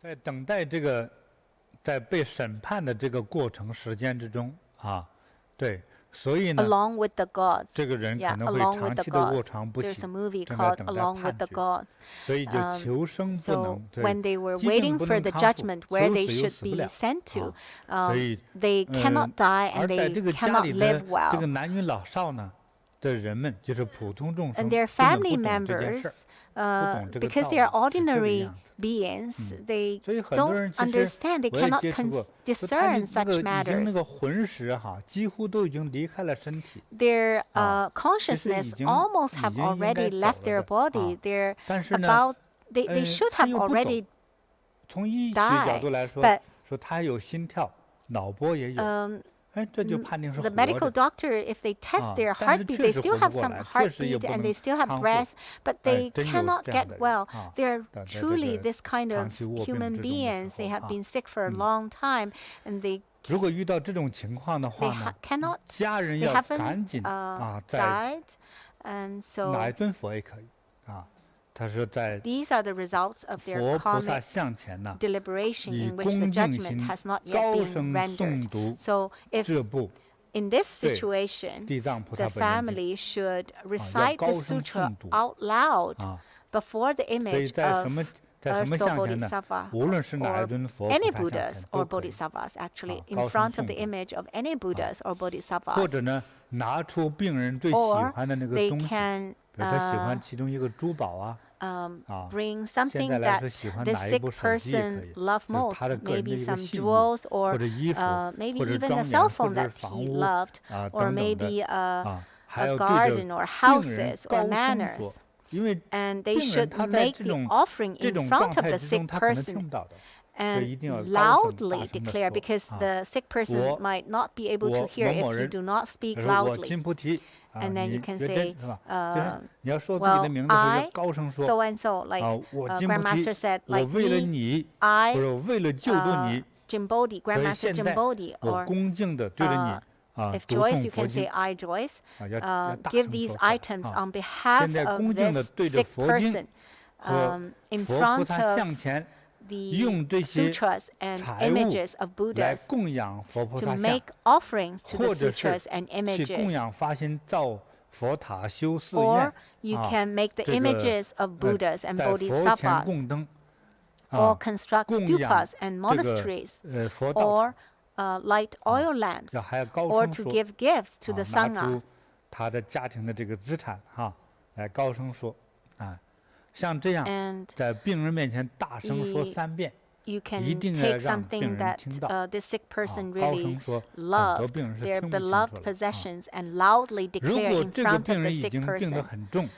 在等待这个在被审判的这个过程时间之中对所以呢 Along with the gods. 这个人 Yeah, 可能会 along 长 with the 期的卧 gods. 床不 There's 起 a movie 正在 called 等待 Along with 判 the 决 Gods. 所以就求生不 So 能 when they were 疾病 waiting 不 for 能 the 康复 judgment where 求 they 死又 should 死不 be 了 sent to, 所以 they cannot die 而 and 在 they 这个家 cannot 里的 live 这个 well. 男女老少呢的人们就是普通众生 And 根 their 本 family 不懂这件事 members, 懂这个 because 道 they are 理是这个 ordinary 样子 beings, they 所以很多 don't 人其实 understand, they 我也 cannot 接触过，说他 discern 们那 such 个已经那 matters. 个魂识几乎都已经离开了身体， Their 其实已 consciousness 经 almost 已 have 经应该 already 走 left 了 their 的 body. They're 但是呢 about, they should 他 have 又不走 already 从医学 died, 角度来说 but 说他有心跳，脑波也有，这就判定是 the 活 medical 着。 doctor, if they test their 但是 heartbeat, 确 they 实 still 活 have 不过 some 来，确实也 heartbeat 不 and 能 they still have 康复。 breath, but they 真有 cannot 这样 get 的人 well. They're 在这 truly 个 this kind 长 of 期卧病 human 之中的时 beings. They 候 have been sick for a long time, and they 如果遇到这种情况的 they 话呢， cannot, 家人 they 要 haven't 赶紧在 died, and 拿 so 一尊佛也可以他说在 these are the results of their 佛菩萨 karmic 向前呢， deliberation 以 in which the 恭敬 judgment 心 has not yet 高 been 声 rendered. 诵读 So if 这部 in this 对 situation, 地藏菩萨 the 本愿经 family should recite the 高声 sutra 诵读 out loud 所 before the 以 image 在 of 什么在什 Earth 么 Store 向前呢？ Bodhisattva 无论是哪一 or 尊佛 any 菩萨向 Buddhas 前 or 都可以。 Bodhisattvas, actually, in 高声 front of 诵 the 读 image of any Buddhas or 或 Bodhisattvas. 者呢，拿出病人最喜 Or 欢的那个 they 东西，比 can 如他喜欢其中一个珠宝bring 现 something 在来 that 说喜欢 the 哪一 sick 部手机也可 person 以， love 就是 most, 他的个人的 maybe 一个 some 信物 jewels 或 or 者衣服 maybe 或者 even 庄 a 严 cell 或 phone 者 that 房 he 屋 loved, 等 or 等 maybe 的还 a 要对着 garden or 病人 houses 高 or 声 manors. 说，因为 And they 病人 should 他在 make 这 the 种 offering 这 in 种状 front of 态 the 之中 sick 他可能听 person 不到的，所以一 and 定要高声 loudly 大声的 declare 说 because the sick person 我 might not be able to 我 hear 某某 if you 人 do not speak 比如说我 loudly. 金菩提 And then 你 you can 觉 say, 真是吧？就是你要说自己 well, 的名字的时候 I 要高声说 so and so, like 我金菩提 Grandmaster said, 我 like 为了 me, 你， I 或者为了救度你， JinBodhi, 所以 Grandmaster 现在 JinBodhi, 我 or 恭敬的对着你 if 读 Joyce, 诵 you 佛 can say 经 I, Joyce, 要大 give 声 these 说出来 items 啊 on behalf 现在 of 恭敬的 this 对着 sick 佛经 person 和 in 佛菩 front 萨 of 向前 the 用这些 sutras and 财物 images of 来 Buddhas 供养佛菩 to 萨像 make，offerings to the 或者 sutras 是 and 去供 images. 养发心造佛塔修寺 Or 院 you can make the 这个 images of Buddhas and 在佛前 Bodhisattvas, 供灯 or construct 供养 stupas and 这个 monasteries, 佛道 or 场 light oil lamps, 还要高 or 声 to 说 give gifts to the 拿 Sangha. 出他的家庭的这个资产来高声说像这样 And 在病人面前大声说一3遍 you can 一定要 take 让病 something 人 that 听到 this sick person 高 really 声说很多 loved, 病人是 their 听不清楚 beloved 的 possessions, and loudly 如 declare 果 in 这个 front of 病 the 人已 sick 经病得 person, 很重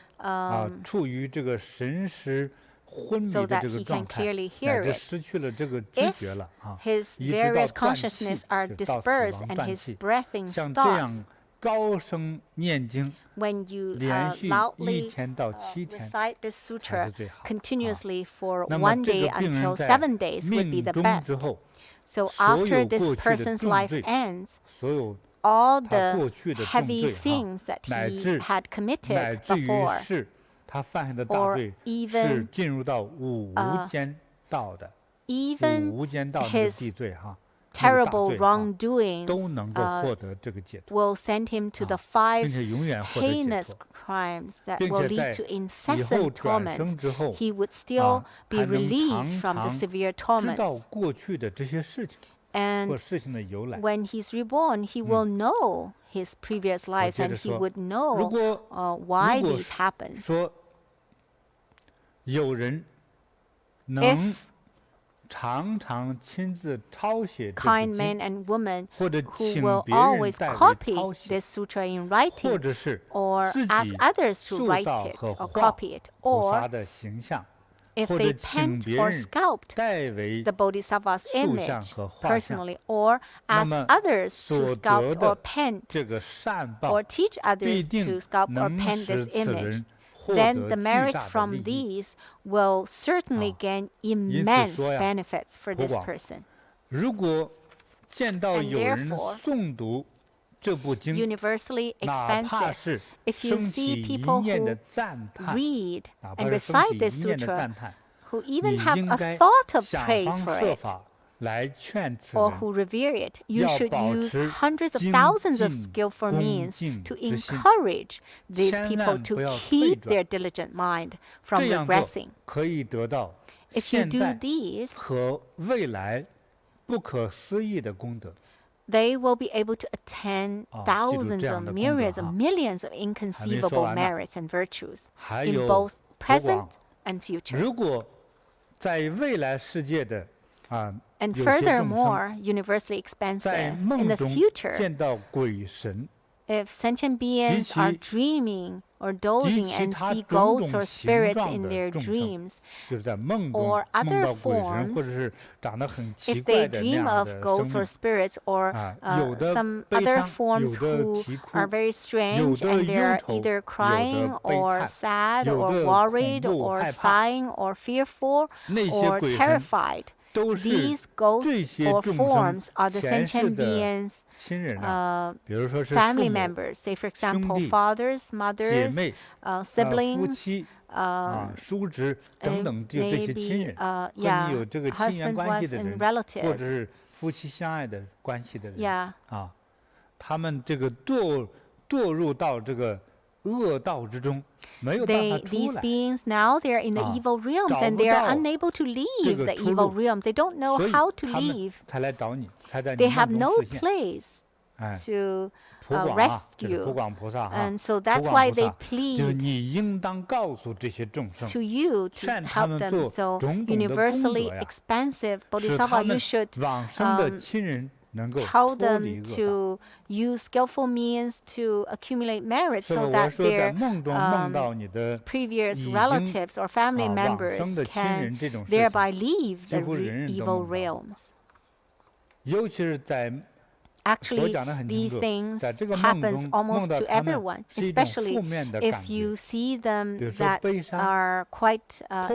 处于这个神识昏迷 so 的 that 这个 he 状 can 态 clearly 乃 hear 至 it. 失去了这个知 If 觉了 his 一直到 various 断气 consciousness are 就到死 dispersed 亡 and 断 his 气 breathing 像这 stops, 样高声念经， when you 连续loudly 1天到7天 recite this 才 sutra 是最好。 continuously for 那么 1这 day 个病 until 人在 7 days would be 命 the 中 best. 之后， So 所 after 有 this 过去的 person's 重 life 罪， ends, 所有 all 他 the 过去的重 heavy 罪 sins that 乃 he 至 had 乃 committed 至于 before, 是他犯下的大 or 罪 even 是进入到无间道的， even 无间道那个 his 地罪哈， terrible 那个大罪哈， wrongdoings 都能够获得这个解脱， will send him to the 并 5且永远获得解 heinous 脱， crimes that 并 will 且 lead 在 to 以后 incessant 转 torments. 生之后， He would still be 还能 relieved 常 from the 常 severe 知道 torments. 过去的这些事情或 And 事情的由来。 when he's reborn, he will know his previous lives 接 and 着 he 说， would 如 know 果 why 如果 these happen. 说有人能 If 常常亲自抄写这部 kind 经， men and women 或者 who 请 will 别人 always 代为 copy 抄写， this sutra in 或 writing 者是 or 自 ask 己 others to 塑 write 造 it 和 or 画 copy it, 菩萨 or 的形象， if 或者 they 请 paint 别 or 人 sculpt 代为 the Bodhisattva's 塑像 image 和画像， personally, or 那 ask 么 others 所 to 得 sculpt or 的 paint 这个善报 or teach 必 others 定 to sculpt or 能 paint 使 this 此 image, 人获 then 得 the 巨 merits 大的 from 利益。 these will certainly gain immense 说呀， benefits for this 不管 person. 如果见到 And 有人 therefore, 诵读这部经， universally 哪怕 expensive. 是 If you 升起 see 一 people 念的 who 赞叹， read 哪怕 and 是升 recite 起 this 一念的 sutra, 赞叹， who 你 even have 应 a 该 thought of 想 praise 方 for 设 it, 法来劝此 or 人 who revere it, you 要 should 保 use 持 hundreds of 精 thousands of 进 skillful 恭 means 敬 to 之心， encourage these 千 people 万 to 不要退 keep 转。 their diligent mind from 这样做 regressing. 可以得到 If you 现 do 在 these, 和未来不可思议的功德。 they will be able to attain 记住 thousands 这样 of 的功德 myriads of 哈。 millions of 还没说 inconceivable 完呢。 merits and virtues 还 in 有 both 不广 present and future. 如果在未来世界的And 有些众生 furthermore, universally 在 expensive, in 梦 the 中 future, 见到鬼神， if sentient beings are 及其 dreaming or dozing 及其 and 他 see 种 ghosts 种 or 形 spirits 状 in 的 their 众生， dreams, 就是在梦中 or 梦 other 到鬼神，或者 forms, 是长得很奇 if 怪 they 的那 dream 样 of 的生 ghosts or 命。 spirits, or 有的 some 悲 other 伤， forms 有的 who 啼哭， are very 有 strange 的 and 忧 they're 愁， either 有 crying 的悲 or 叹， sad 有 or 的 worried 恐怖 or 害怕， sighing or fearful 那些 or 鬼神 terrified. 都是 These 这 ghosts 些 or 众生 forms are the 前世 sentient 的 beings' 亲人啊，比如说是父 family 母、 members. Say, for example, 兄弟、 fathers, 姐 mothers, 妹、夫 siblings, 妻、叔侄等等这些亲 maybe 人，和 yeah, 你有这个亲缘 husbands, 关系 wives, 的 and 人，或者 relatives. 是夫妻相爱的关系的人 Yeah. 啊，他们这个堕入到这个恶道之中，没有办法 These 出来。 beings now they're in the evil realms and they are unable to leave the evil realms. They don't know 所以 how to 他们 leave. 才来找你，才在你 They have 梦 no 中实现。 place 哎， to 普广啊，就是 rescue. 普广菩萨哈， And so 普 that's 广 why 菩 they 萨就是 plead 你应当告诉这些众生， to you to 劝他 help 们 them. 做 So 种种的功 universally 德呀， expensive 使他 Bodhisattva, you 们 should 往生的亲人能够 tell 脱离 them 恶道。 to use skillful means to accumulate merit 所以 so 我 that 说，在 their 梦中梦到你的 previous 已经 relatives or family 往 members 生的亲 can 人这种事 thereby 情， leave 几 the 乎人人都 evil 梦到。 realms. 尤其是在所 Actually, 讲的很清 these 楚， things 在这个梦 happens 中 almost 梦到 to 他们 everyone, 是一种 especially 负面的感 if 觉， you see them 比如说 that 悲伤、 are quite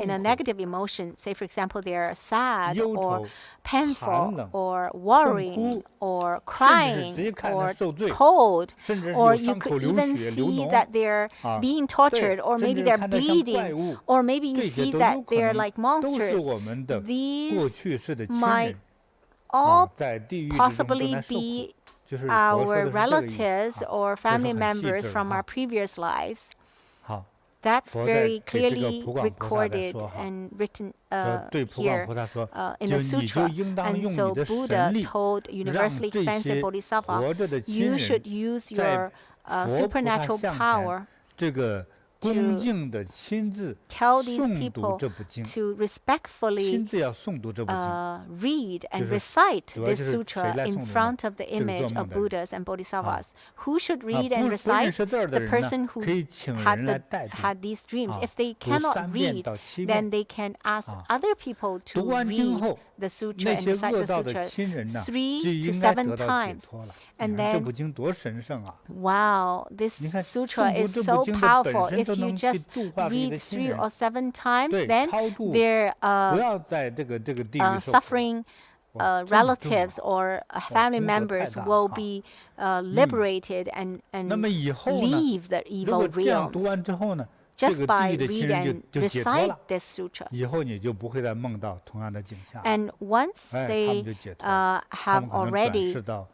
in a 痛苦、 negative emotion. Say, for example, they are sad 忧 or 愁、 painful 寒冷、 or 痛 worrying 哭， or 甚至是 crying 直接看他 or 受罪， cold, 甚至是 or 有 you 伤口 could 流 even 血、流 see 脓 that they're 啊， being 对， tortured, or 甚 maybe 至 they're 看得像怪 bleeding, 物， or maybe you 这些 see 都 that 有可 they're 能 like 都是 monsters. 我们的过 These 去式的亲 might 人 all 在地狱之中正 possibly 在受苦。 be 就是所说 our 的是这个意思 relatives 啊。 or 这是 family 很细 members 致的 from 哈 our previous lives. 好， That's 佛在 very 给这个 clearly 普广菩萨来 recorded 说哈， and written 说对普广 here 菩萨说， in 就 the 你就 sutra. 应当 And 用 so 你的 Buddha 神力， told 让 universally 这 expensive 些 Bodhisattva, 活着的亲 you 人 should use 在 your 佛菩萨 supernatural 像前 power 这个 to 恭敬地亲自 tell these 诵读 people 这部经， to respectfully 亲自要诵读这部经。 read and 就是 recite 主要 this 就是谁 sutra 来 in 诵读呢？ front of the 这个 image 做梦 of 的人。 Buddhas and Bodhisattvas. Who should 不 read and 认 recite? 识字儿 The 的人呢 person who 可以请 had 人来 the 代读。 had these dreams. 啊 If they 读 cannot 3遍 read, 到7 遍。 then they can ask 啊 other people to 读完经 read 后， the sutra 那 and 些 recite 恶 the 道的 sutra 亲人呢，就 3 to 应该 7得到解 times. 脱了。 And 你看这 then 部经多神圣啊！ Wow, this 你看 sutra 诵读 is 这 so 部经的本 powerful. 身 If 都 you 能去 just 度化你 read 的亲 3 人。 or 7 times, 对， then 超度， their 不要在这个地狱受苦。 suffering 哇，这么重 relatives 要。 or family 工作太 members 大 will 啊。 be liberated and 那么以后呢， leave the 如果 evil 这样读 realms 完之后呢，这 just 个 by 地狱的亲 read 人 and 就解脱 recite 了， this sutra. 以后你就不会再梦到同样的景象。 And once 哎，他 they 们就解脱了，他 have 们可能转 already 世到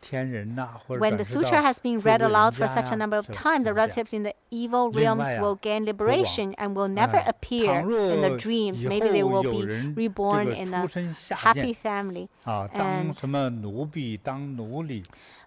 天人呐，或者 when the 转世到 sutra has been 富 read 贵人 aloud for 家 such a 呀， number of 是 times, the 是这样。 relatives in the evil 另 realms 外啊， will gain 推广， liberation and will never 哎， appear 倘 in the 若 dreams. 以 Maybe they 后 will 有 be 人这 reborn 个 in 出 a 身下 happy 贱 family. 啊，当 And 什么奴婢，当奴隶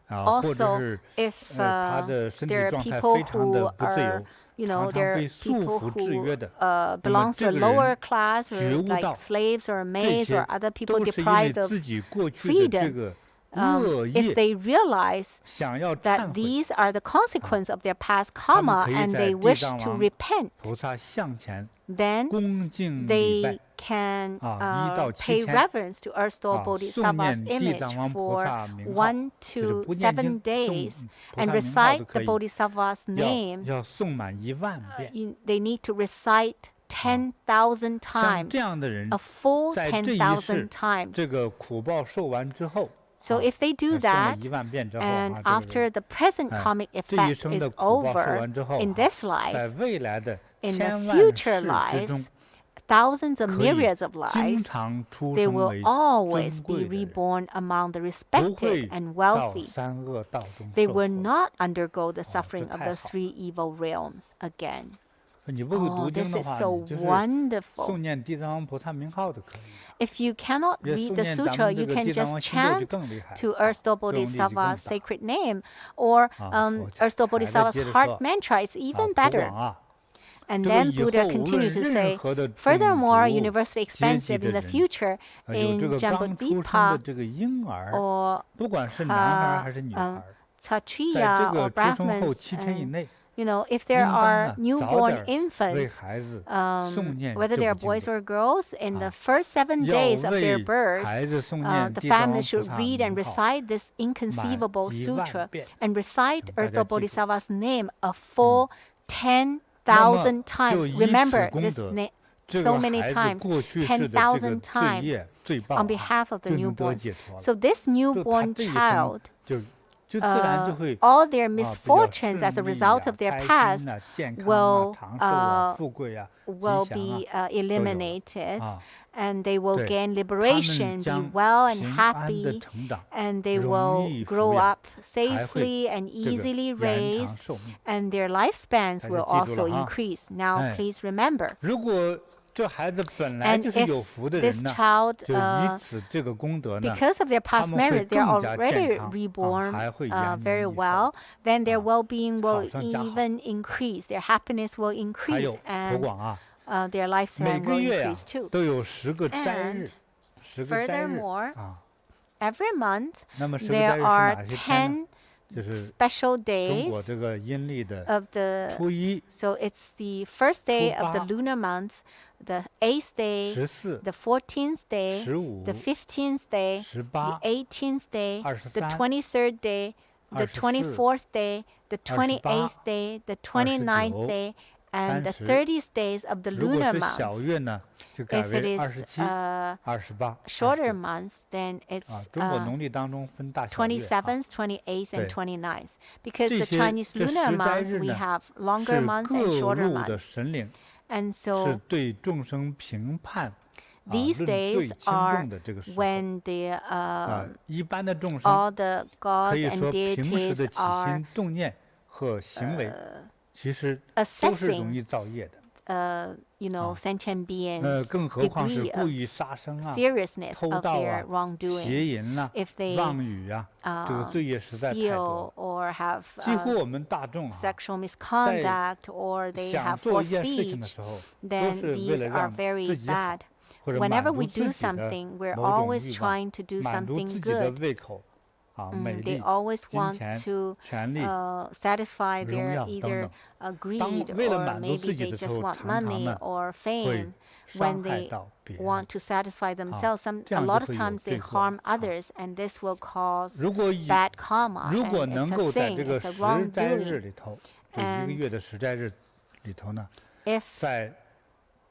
啊，或者 also, 是 if 他的身体 there are 状态 people 非常的 who 不自由， are, you 常 know, 常 there 被 are 束 people 缚制 who 约的，那么 belongs to 这 a 个 lower 人 class 觉 or 悟 like 到 slaves or 这 maids or 些 other people 都是因为 deprived of 自己过去的这 freedom. 个恶 If 业， they realize 想要忏 that 悔， these are the consequence of their past 他们 karma 可以 and 在 they 地 wish 藏 to 王 repent, 菩萨像前 then 恭敬礼拜 they can 啊，1到7 pay 天 reverence to Earth Store 啊，诵 Bodhisattva's 念地 image 藏王菩 for 萨名号， 1就是 to 不念 7 经，诵 days 菩 and 萨名号 recite 都 the 可以， Bodhisattva's 要 name. 要诵满10000遍。 They need to recite 10,000像 times, 这样的人， a full 在这一 10,000世 times. 这个苦报受完之后， So 啊 if they do 诵了 that, 10000遍之后 and 啊，这个 after 人 the present 哎 karmic 这一 effect 生 is 的苦报受 over 完之后 in 啊， this life, 在未来的 in the 千万 future 世之中 lives,，thousands of 可以 myriads of 经 lives, 常出 they 生 will 为 always 尊 be 贵的人， reborn among the 不 respected 会 and 到 wealthy. 三恶道中 They 受 will 苦。 not undergo the 这 suffering of 太 the 好 three evil realms again. 你不会 Oh, 读经 this 的 is 话， so 你就是诵 wonderful. 念地藏王菩萨名号就可以。 If you cannot 也 read 诵 the 念咱 sutra, 们这 you 个 can 地藏 just 王心咒就 chant 更厉害 to 了 Earth 啊， Store 作用力就更 Bodhisattva's 大 sacred name or 啊。我 Earth Store 还在 Bodhisattva's 接着 heart 说 mantra. It's 啊， even 推 better. 广啊， And 这个 then 以后 Buddha 无论 continued to 任 say, 何的种 furthermore, 族 universally 阶级 expansive 的 in the 人， future 有这 in 个刚出生的 JinBodhi 这个婴儿， or 不管是男孩还是女孩，在这 Kshatriya 个 or 出生后 Brahmins, 7天以 and 内， you know, if 应 there 当 are 呢早 newborn 点为 infants, 孩子诵念 whether 这 they are 部经 boys 文， or girls, in the 啊， first 7 要 days of their 为 birth, 孩子诵念 the 地藏王 family 菩 should 萨 read and 名号 recite this 满 inconceivable 10000 sutra 遍， and recite 大 Earth 家 Store 记住。 Bodhisattva's name a full 10,000那么就 times. 以此 Remember 功 this 德， so 这个 many 孩子 times, 过去世的这个 10,000 罪 times 业罪报 on 啊， behalf of the 就能得 newborns. 解脱了。 So this 就他 newborn 这一生 child, 就自然就会 all their 比较 misfortunes as a 顺利 result 呀 of their 开心 past 呐健康 will 啊长寿啊富贵啊 will 吉祥 be 啊 eliminated, 啊 and they will 对 gain 他 liberation, 们 be 将 well and 平安的 happy, 成长， and they 容 will 易 grow 抚养， up 还会 safely and 这个 easily 延 raised, 长寿命。 and their lifespans 大家 will 记住 also 了哈。 increase. Now, 哎 please remember, 如果这孩子本来 and 就是有 if 福的人 this 呢， child, 就以此这个功德呢， because of their 他 past 们会 merit, they're 更加 already 健康啊， reborn 还会延年 very 益寿。 well, then their 啊 well-being will 好上加好。 even increase. Their happiness will 还 increase, 有推 and 广啊， their 每 lifespan 个 will 月呀 increase too. 都有10个斋日 And， 10个斋日 furthermore, 啊。 every month 那么10个斋 there 日是 are 哪些天呢？ 10就是 special 中国 days 这个阴历的 of the 初一、 so it's the first day of the 初八 lunar month, the 8th day, 14、 the 14th day, 15、 the 15th day, the 18、 18th day, the 23 23rd day, the 24 24th day, the 28th day, the 29th 29 day, and the 30 30th days of the 如果 lunar 是 month. 小月呢，就改 If it 为 is 27、28、 shorter 29 months, then 啊 it's。中国农历当中分大小月啊， 27th, 28th, and 对。 29th. Because 这 the 些 Chinese 这 lunar 10斋 months, 日 we 呢 have longer 是 months 各 and shorter 路的 months. 神灵 And 是 so 对众生评判啊 these 论最 days 轻 are 重的这个时候 when the 啊，一般的众 all 生 the 可 gods 以 and 说平时 deities 的起 are 心动念和行为，其实都是容 assessing 易造业的。sentient beings' 更何况是 degree 故 of 意杀生啊、 seriousness 偷 of 盗 their 啊、邪 wrongdoings. 淫啊、 If they 妄语啊，这个罪业实在太多 steal 了。 or have 几乎我们大众啊， sexual misconduct or they 想 have 做 forced 一件事情的 speech, 时候，都 then 是为 these 了 are 让 very 自己好， bad. 或者 Whenever 满 we 足 do 自己的 something, we're 某种 always 欲望， trying to do 满足 something 自己的 good. 胃口啊、美 They 丽、 always 金 want 钱、 to 权利、 satisfy 荣 their 耀等 either 等。 greed 为了 or 满足 maybe 自己 they 的时 just 候， want 常常 money 呢 or 会 fame. 伤 When 害 they 到别人。 want to satisfy themselves, 这 a 样 lot 就 of 会有 times they 罪过 harm 啊。 others, and this will cause 如果 bad karma, 如果 and 能 it's a 够在 sin, 这个 it's a 十斋日 wrongdoing. 里头，这一个 And 月的十斋日里头呢， If 在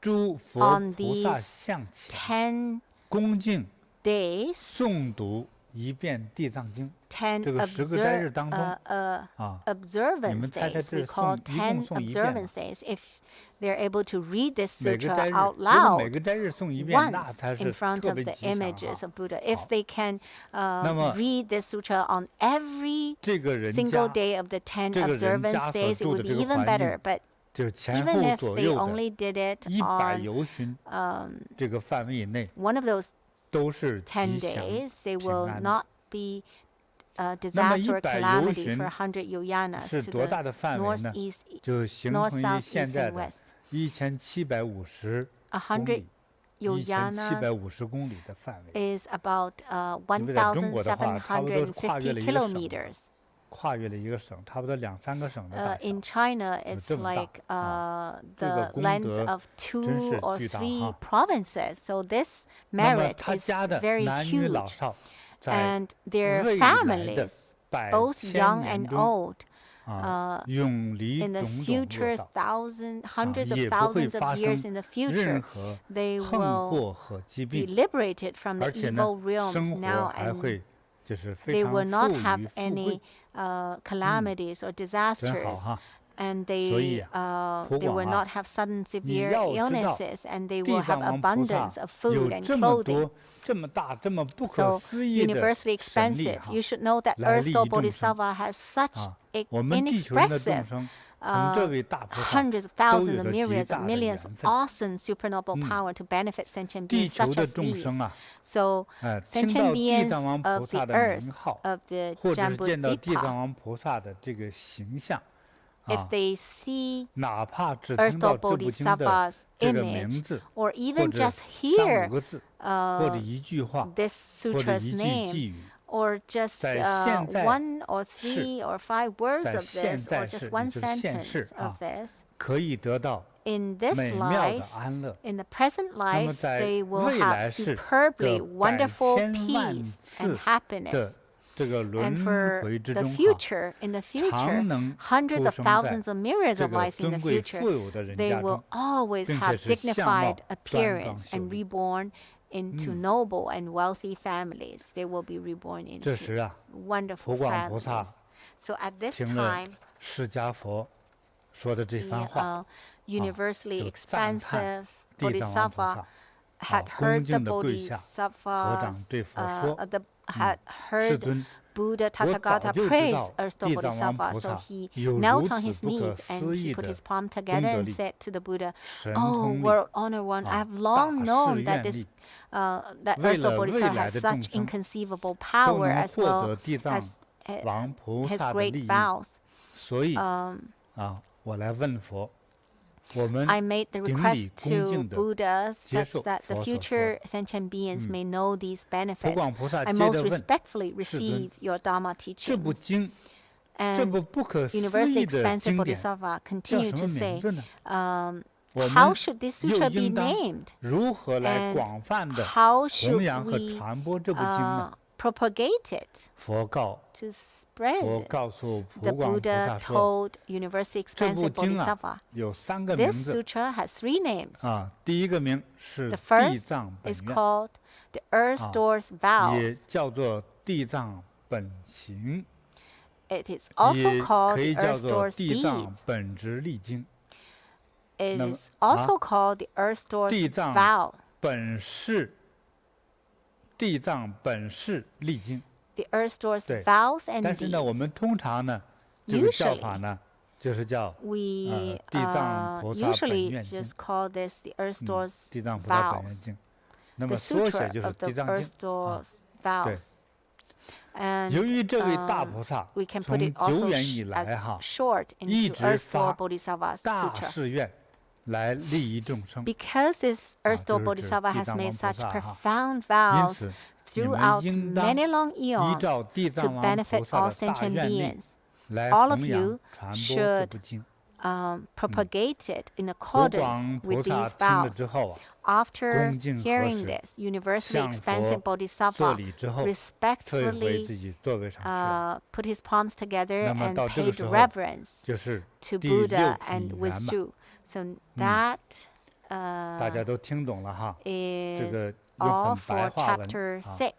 诸佛 on 菩萨 these 像前 10恭敬 days, 诵读一遍地藏经， 10这个十个斋日当中啊， observance 你们猜猜 days, 这 we 是 call 诵一共 10诵一遍吗？ observance days. If they're able to read this 每个 sutra 斋日， out 如果每 loud 个斋日诵一遍，那 once 才 in 是 front 特 of 别 the 吉祥 images 啊。 of Buddha, if 好， they can 那么 read this sutra on every 这个人 single 家 day of the 10这个人 observance 家所 days, it 住 would 的 be 这个 even 环 better. 境， But 就前 even 后 if 左 they 右的 only did it 100 on 由旬 这个范围以内， one of those 都是 10吉祥 days, they 平 will 安的。 not be 那么 disaster or 100 由 calamity 旬 for 100 yojanas 是 to 多 the 大的范围呢？ northeast, 就形 north, 成于 south, 现 east, 在 and 的 west. 1750公100里yojanas ，1750公里的范围， is about 因为在中国的话，差不多是跨越了 1,750 一个省， kilometers. 跨越了一个省，差不多2、3个省的大小。 In China, it's 这么大， like 这个 the 功 length 德 of 真 2是 or 巨大 3哈。 provinces. So this 那么 merit 他 is 家的 very 男女老 huge. 少，在 And their 未来的 families, 百 both 千 young 年 and 中 old, 永离 in the 种种 future, 恶道， hundreds of 也不会 thousands 发 of 生 years in the 任 future, 何 they 横 will 祸和疾 be 病， liberated from the 而且呢 evil，realms 生活 now, 还 and 会就是非 they 常 will not 富 have 裕富 any 贵， calamities or 真好 disasters. 哈。 And 所以 they 普 they 广 will 啊 not have sudden 你 severe 要知道 illnesses, and they 地 will have 藏王菩萨 abundance of food 有 and 这么 clothing. 多、这么大、这么不可 So 思议的 universally 神力 expensive. 哈 You，should know that 来 Earth 利 Store 益众生 Bodhisattva has such 啊。我们地球人的众 inexpressive 生，从这位大菩萨 hundreds of 都 thousands 有 of 着极 myriads 大 of 的 millions of 缘分。 awesome supernoble power to benefit sentient 地 beings 球 such 的 as 众 these. 生啊， So 听 sentient 到地 beings 藏王菩 of 萨 the 的名 earth, 号， of the 或者是见到地藏 Jambudvipa, 王菩萨的这个形象 if 啊， they see 哪怕只 Earth 听到 Store 这部经的 Bodhisattva's 这个名 image, 字， or 或 even 者 just 3、5 hear 个字，或者一句话， this 或者 sutra's 一句 name, 寄语， or just 在现在 1 or 世， 3 or 5 words 在 of 现 this, 在 or just 世， one 也就是现世 sentence of 啊， this, 可以得到 in this 美妙 life, 的安乐。 in the present 那么 life, 在 they will 未 have 来世 superbly 的 wonderful 100,000万 peace 次 and happiness. 的这个 And 轮 for 回之 the 中哈， future, in the future, 常能 hundreds 出 of 生在 thousands of myriads 这 of 个 lives in 尊 the 贵 future, 富有的人 they 家 will 中， always 并且 have 是相貌 dignified 端庄 appearance 秀 and 丽。 reborn into noble and wealthy families. They will be reborn 这 into 时啊， wonderful 普广菩萨 families. So at this 听了 time, 释迦佛说的这番话， the universally 就赞叹 expansive 地藏王菩 Bodhisattva 萨 had 恭 heard the 敬地跪下，合 Bodhisattvas, 掌对佛说 had 世 heard 尊， Buddha 我早 Tathagata 就知 praise 道 Earth Store 地藏王 Bodhisattva, 菩 so 萨 he 有 knelt 如 on 此 his 不可 knees and 思 he 议 put 的 his palm 功 together 德 and 力、 said to the Buddha, 神 "Oh, 通力 world honored one, I 啊 have long 大 known 誓 that 愿 this 力， that 为 Earth 了 Store 未 Bodhisattva 来 has 的 such 众生 inconceivable 都 power 能 as 获 well 得地藏 as 王菩 his 萨的 great 利益， vows." 所以我来问佛，我们 I made the 顶 request 礼恭 to 敬的 Buddha 接 such 受 that the 佛所说 future 的。 sentient beings may know these 普 benefits. 广菩萨 I 接 most 着问， respectfully 世尊， receive your Dharma 这部 teachings. 经，这部 And 不可思 universally 议的 expansive 经典 Bodhisattva 叫 continued 什 to 么 say, 名字呢？我 how 们 should this 又 sutra be 应当 named? 如何来 And 广泛的 how 弘 should 扬和 we 传播这部经呢？ propagate it 佛 to spread 告诉 the 普广菩 Buddha 萨说， told universally 这部 expansive 经 Bodhisattva. 有3个名 This 字 sutra has 3 names. 第一个名是 The 地 first 藏本 is 愿， called the Earth Store's 也 Vows. 叫做地藏本行， It is also 也 called 可以 the 叫 Earth 做 Store's 地藏 Deeds. 本执利经。 It 那么 is also called the Earth Store's 地藏 Vow. 本是地藏本是利经。 The Earth Store's 对， Vows and 但是呢，我 Deeds. 们通常呢，这个叫法呢，就是叫 We 地藏菩萨本 usually 愿经 just call this the Earth Store's 地藏菩萨本愿 Vows, 经。那 the 么缩写 Sutra 就是 of 地 the 藏 Earth 经。 Store's Vows. And 由于这位大菩萨 we can 从 put it 久 also 远以来 as short 一 into 直 Earth 发 Store Bodhisattva 大 Sutra. 誓愿来利益众生。 Because this Earth Store 就是指 Bodhisattva 地 has 藏王 made 菩 such 萨哈。 profound 因 vows 此，你们 throughout 应当 many long 依 eons 照地 to 藏王 benefit 菩萨 all 的大 sentient 愿力 beings, 来 all of 弘 you 扬传播这 should 部经。 propagate it in 国 accordance 广菩 with 萨 these 听了 vows. 之后 After 恭敬合 hearing 十 this, universally 向 expansive 佛 Bodhisattva 作礼之后，退回 respectfully 自己座位上去了， put his palms together 那么 and 到这个 paid 时候 reverence 就是 to 第六 Buddha 品 and 圆满。 withdrew. So that 大家都听懂了哈，这 is 个 all 用很白 for 话文 chapter 啊， 6.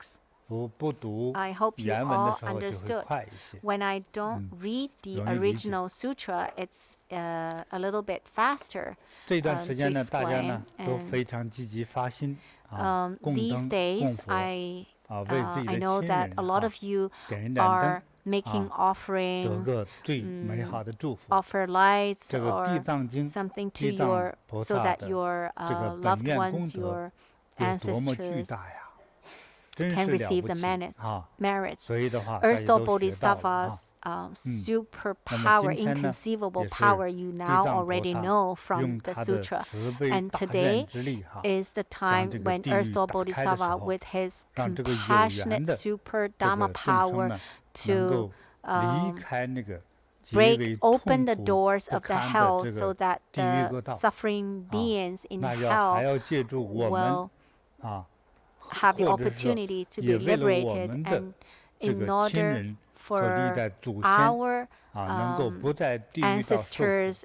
不读 I hope you 原文的 all 时候就会 understood. 快一些。 When I don't read the 容易理解。 original sutra, it's a little bit faster 这段时间 to 呢，大家呢 explain. 都 And 非常积极发心啊，供 these 灯供 days, 佛 I 啊，为自己 I 的 know 亲 that 人 a lot 啊 of you 点一盏 are 灯， making 得 offerings, 个最美好的祝福。 offer lights 这个地 or 藏经 something to 地藏 your 菩 so 萨 that 的 your 这个 loved 本愿功 ones, 德 your 有多么巨 ancestors 大呀！真 can 是了 receive 不 the 起 merits. 啊！ merits. 所以的话，大 Earth 家 Store 都学到了啊。 Bodhisattva's super 那么 power, 今天呢， inconceivable 也是 power you 地 now 藏菩 already 萨 know from 用 the 他的 sutra. 慈悲 And 大 today 愿之力哈， is the 将 time 这个 when 地 Earth 狱 Store 打开的时 Bodhisattva 候， with his 让这个有缘 compassionate 的 super 这 Dharma 个众生 power 呢，能 to 够离开那个极 break 为 open 痛 the 苦 doors 不 of the 堪的 hell 这 so 个 that 地狱恶 the 道 suffering 啊， beings in 那还 hell 要借助我们 will 啊， have the 或者是说 opportunity to 也 be 为了我 liberated 们的 and 这 in 个亲 order 人和历 for 代祖先 our 啊，能够不在地狱道受苦 ancestors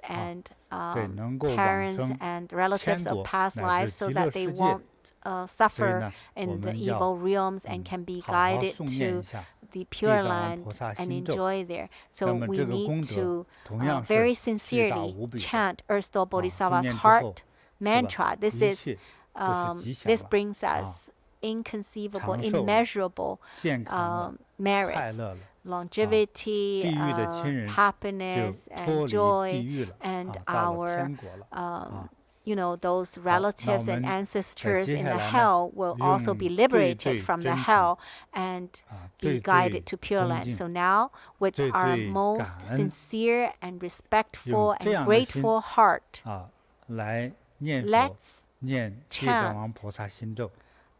啊， and 对，能够往 parents 生 and relatives 天 of 国 past 乃 lives 至 so 极乐 that they 世界。 won't 所以 suffer 呢，我 in the 们要 evil realms and can be 好好 guided 诵念 to 一下 the 地 Pure 藏王 Land 菩萨 and 心咒。 enjoy there. 那 So 么 we 这个功 need 德 to 同样 very 是巨大 sincerely 无比的 chant Earth Store 诵 Bodhisattva's 念之后 heart 是吧？ mantra. This 一 is 切都是吉祥 this 了， brings 啊， us inconceivable, 长寿了， immeasurable 健康了，快 merits, 乐了， longevity, 地狱的亲人 happiness 就 and 脱离地 joy, 狱了， and 啊，到了 our 天国了，啊。 you know, those 好，那 relatives 我 and 们 ancestors 接 in 下 the 来呢， hell will also 用 be 最 liberated 最 from the 真诚 hell and 啊， be 最 guided 最 to Pure 恭 Land. 敬， So now, with 最 our 最 most 感恩， sincere and respectful 用这 and 样的心 grateful heart, 啊，来念佛， let's 念地藏王菩萨心咒，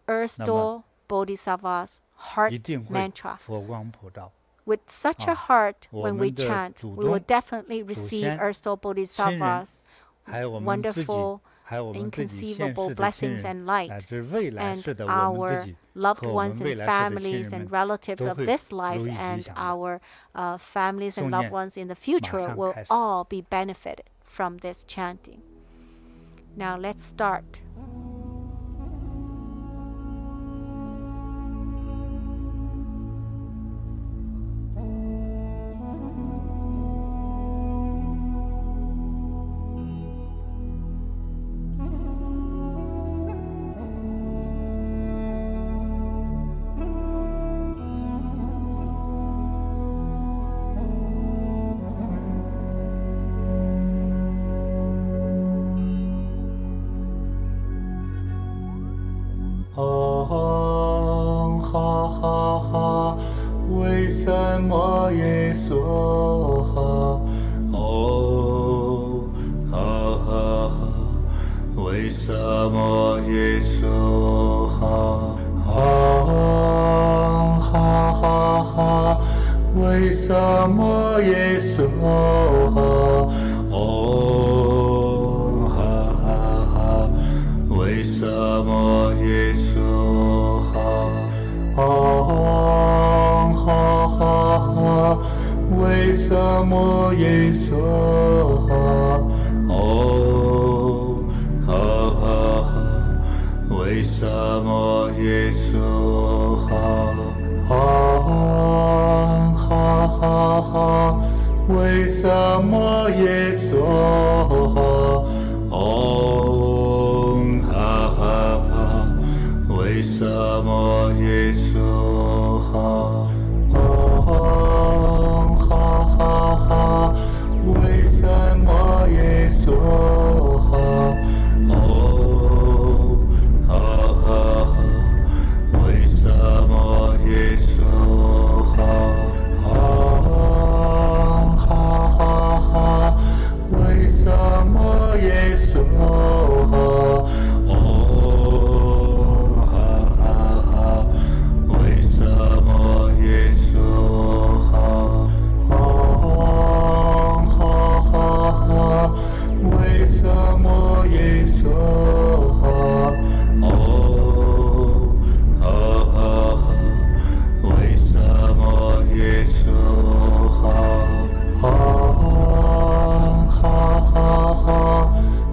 Earth 那么 Store Bodhisattva's heart 一定会 mantra. 佛光普照。 With such a 啊， heart, 我 when we 们的 chant, 祖 we will 宗、 definitely 祖 receive 先、 Earth Store 亲人， Bodhisattva's 还有我们自己， wonderful 还有我们自己现 inconceivable 世的亲 blessings 人， and light. 乃至未来 And 世的我们自 our 己 loved 和我们 ones 未 and 来世的亲 families 人 and 们 relatives 都 of 会 this life 如影吉 and 祥的。 our families and 诵 loved 念 ones in the 马 future 上 will 开始。 all be benefited from this chanting. Now let's start. Way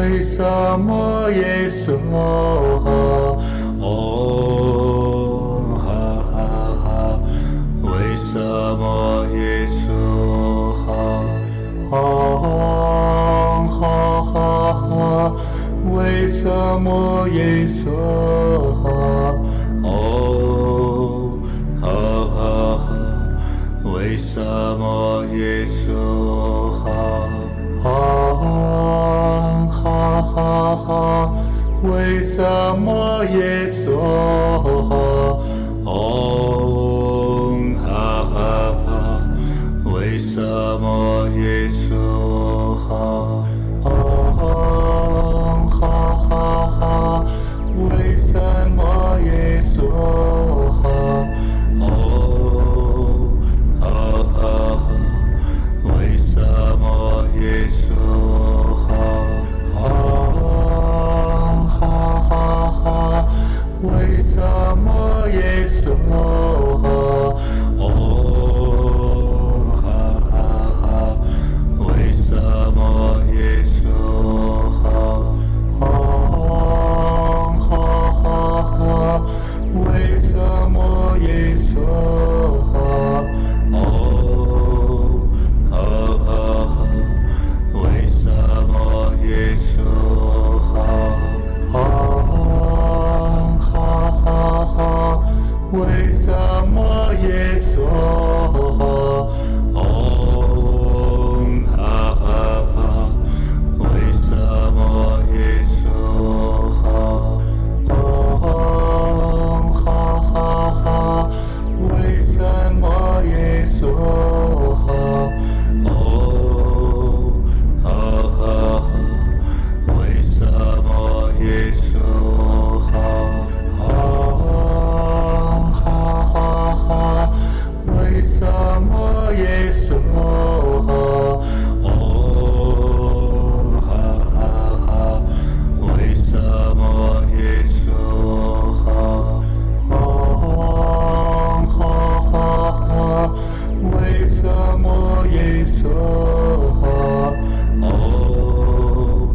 为什么耶梭哈？哦哈哈哈，为什么耶梭哈？哦哈哈哈，为什么耶梭哈？哦哈哈哈，为什么耶梭哈？哈哈哈，为什么耶梭哈？哦哈哈哈，为什么耶梭哈？哦哈哈哈，为什么耶梭哈？哦哈哈哈，为什么耶梭哈？哈哈哈，为什么耶梭哈？哦哈哈哈，为什么耶梭哈？哦哈哈哈，为什么耶梭哈？哦哈哈哈，为什么耶梭哈？哈哈哈，为什么耶梭哈？哦哈哈哈，为什么耶梭哈？哦哈哈哈，为什么耶梭哈？哦哈哈哈，为什么耶梭哈？哈哈哈，为什么耶梭哈？哦哈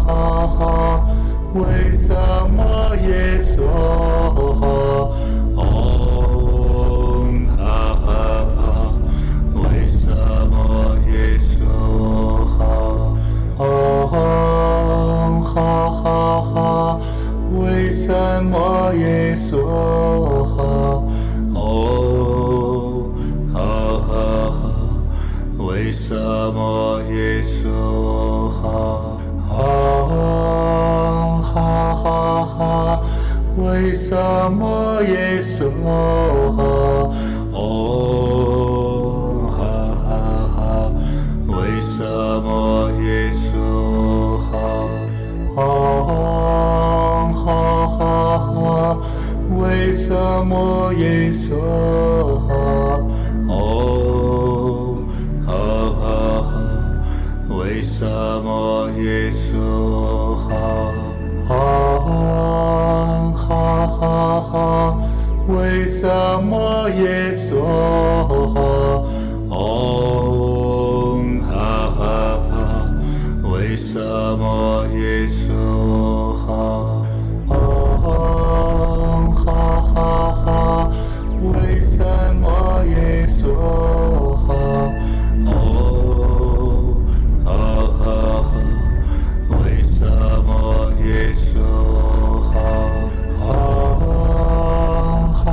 哈哈，为什么耶梭哈？哦哈哈哈，为什么耶梭哈？哦哈哈哈，为什么耶梭哈？哈哈哈，为什么耶梭哈？哦哈哈哈，为什么耶梭哈？哦哈哈，为什么耶梭哈？哦哈哈，为什么耶梭哈？哈哈哈，为什么耶梭哈？哦哈哈，为什么耶梭哈？哦哈哈，为什么耶梭哈？哦哈哈，为什么耶梭哈？哈哈，为什么耶梭哈？哦哈哈，为什么耶梭哈？哦哈哈，为什么耶梭哈？哦哈哈，为什么耶梭哈？哈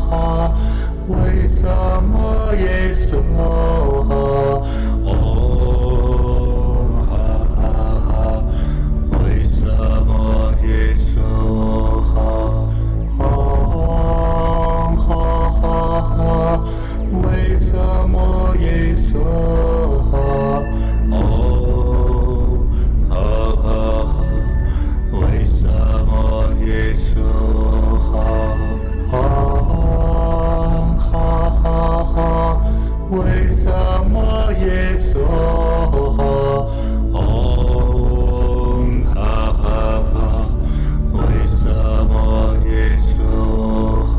哈，为什么耶梭哈？哦哈，为什么耶梭哈？哦哈，为什么耶梭哈？哦哈，为什么耶梭哈？为什么耶梭哈？哦哈，为什么耶梭哈？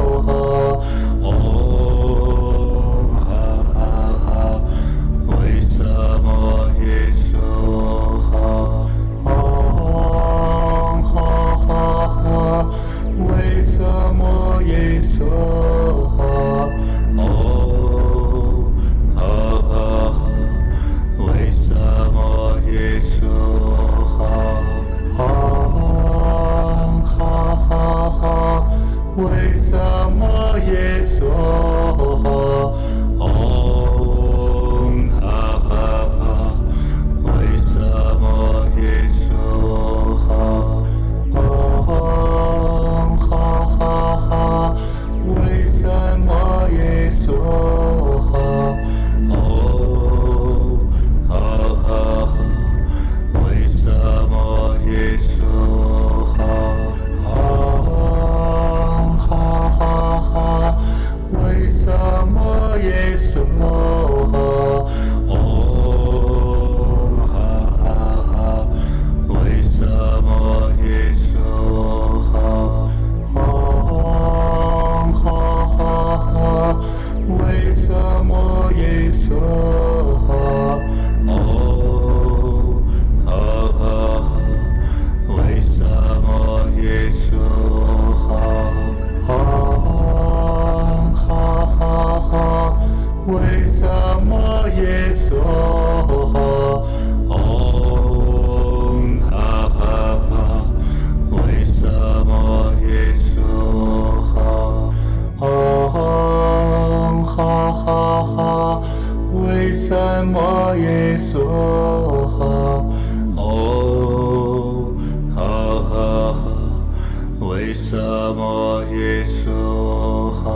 么耶梭哈。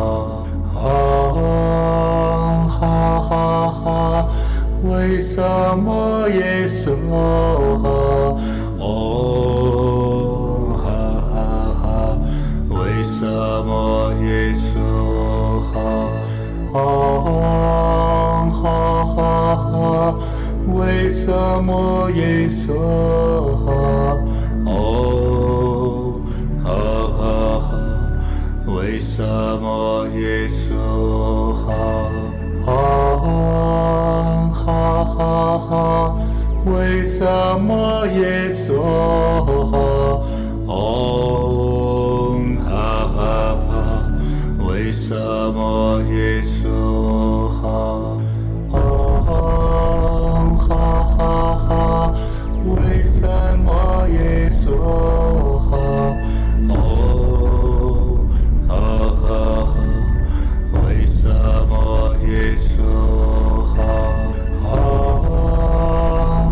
哈哈哈，为什么耶梭哈？哈哈哈，为什么耶梭哈？哈哈哈，为什么耶梭哈？哈哈哈，为什么耶梭哈？哈哈哈，为什么耶梭哈？哈哈哈，为什么耶梭哈？哈哈哈，为什么耶梭哈？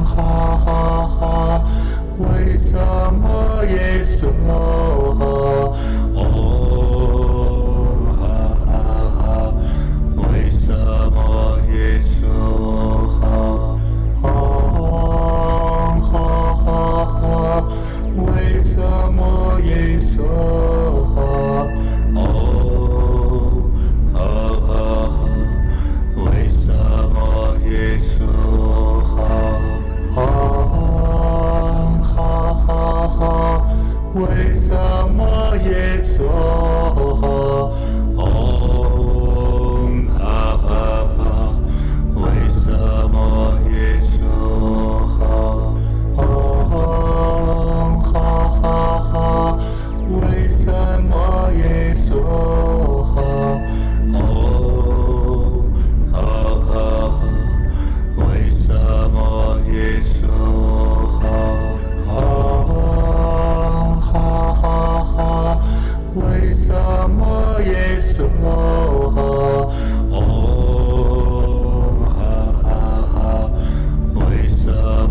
哈哈哈，为什么耶梭哈？哈哈哈，为什么耶梭哈？哈哈，为什么耶梭哈？哈哈，为什么耶梭哈？为什么耶梭哈？哈哈，为什么耶梭哈？哈，为什么耶梭哈？哈，为什么耶梭哈？为什么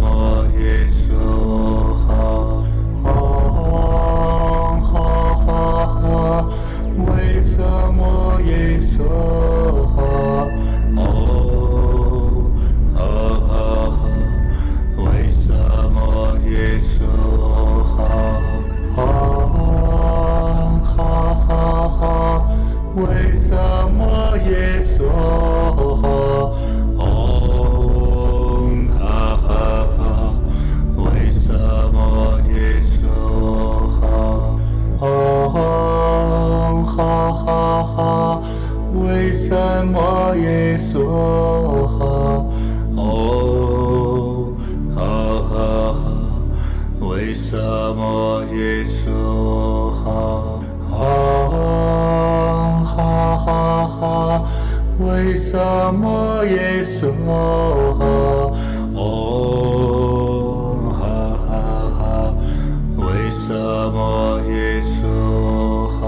耶梭哈？为什么耶梭哈？为什么耶梭哈？为什么耶梭哈？为什么耶梭哈？为什么耶梭哈？为什么耶梭哈？为什么耶梭哈？为什么耶梭哈？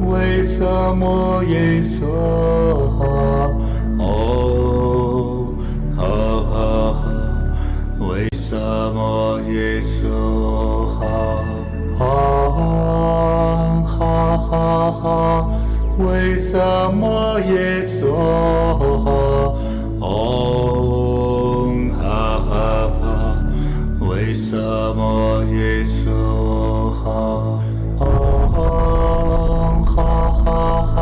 为什么耶梭哈？为什么耶梭哈？为什么耶梭哈？为什么耶梭哈？为什么耶梭哈？为什么耶梭哈？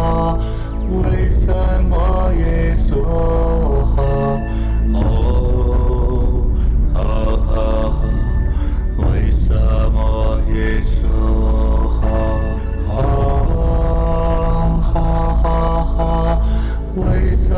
为什么耶梭哈？为什么耶梭哈？为什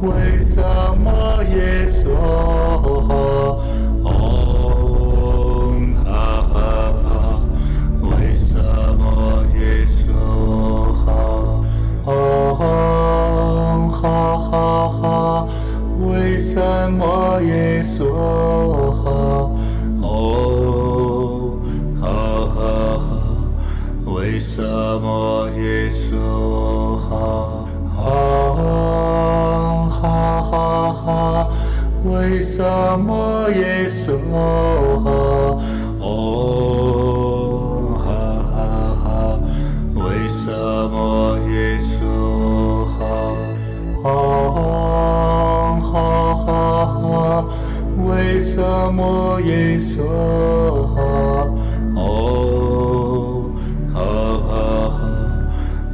为什么耶娑哈？嗡哈哈哈，为什么耶娑哈？嗡哈哈哈，为什么耶娑哈？嗡哈哈哈，为什么耶娑哈？哈哈哈，为什么耶娑哈？哦，哈哈哈，为什么耶娑哈？哦，哈哈哈，为什么耶娑哈？哦，哈哈哈，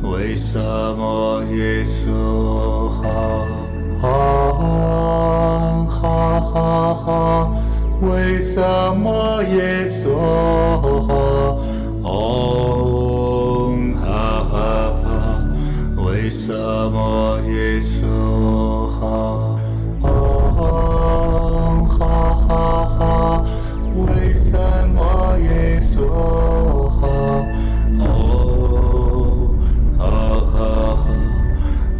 为什么耶娑哈？哈哈哈，为什么耶娑哈？嗡哈哈哈，为什么耶娑哈？嗡哈哈哈，为什么耶娑哈？哦，哈哈哈，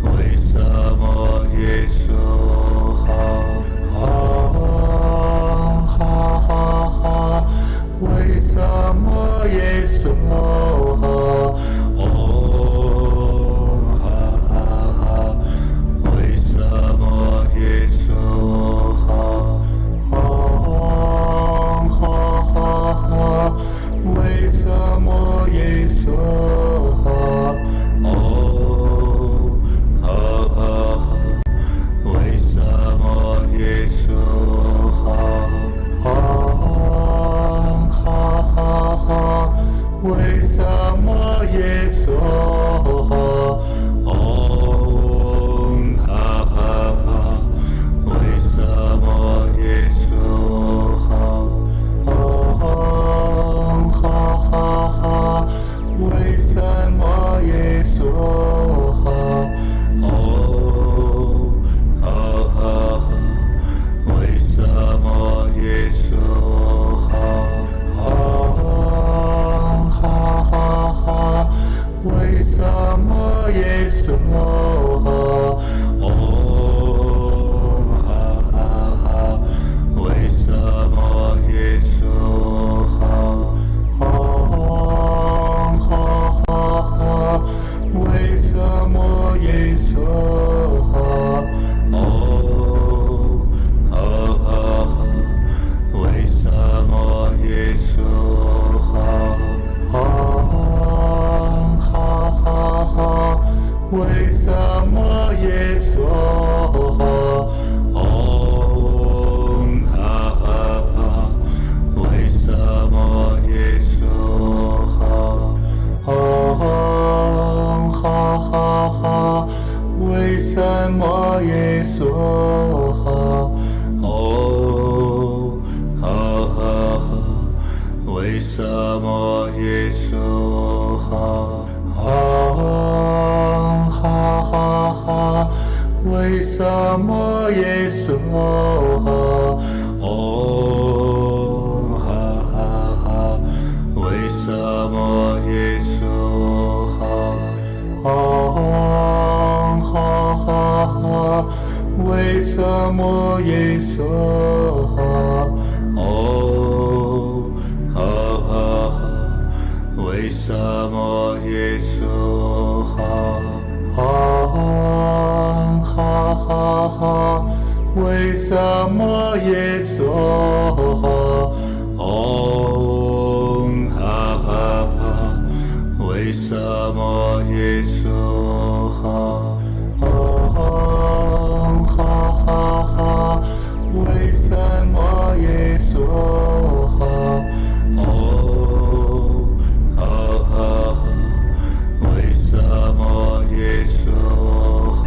为什么耶娑哈？哈哈哈，为什么耶娑哈？哦，哈哈哈，为什么耶娑哈？哦，哈哈哈，为什么耶娑哈？哦，哈哈哈，为什么耶娑哈？哈哈哈，为什么耶娑哈？哦，哈哈哈，为什么耶娑哈？哦，哈哈哈，为什么耶娑哈？哦，哈哈哈，为什么耶娑哈？哈哈哈，为什么耶娑哈？哦，哈哈哈，为什么耶娑哈？哦，哈哈哈，为什么耶娑哈？哦，哈哈哈，为什么耶娑哈？哈哈哈，为什么耶娑哈？哦，哈哈，为什么耶娑哈？哦，哈哈，为什么耶娑哈？哦，哈，为什么耶娑哈？哈，为什么耶娑哈？哦，哈，为什么耶娑哈？哦，哈，为什么耶娑哈？哦，哈，为什么耶娑哈？哈，为什么耶娑哈？哦，哈，为什么耶娑哈？哦，哈，为什么耶娑哈？哦，哈，为什么耶娑哈？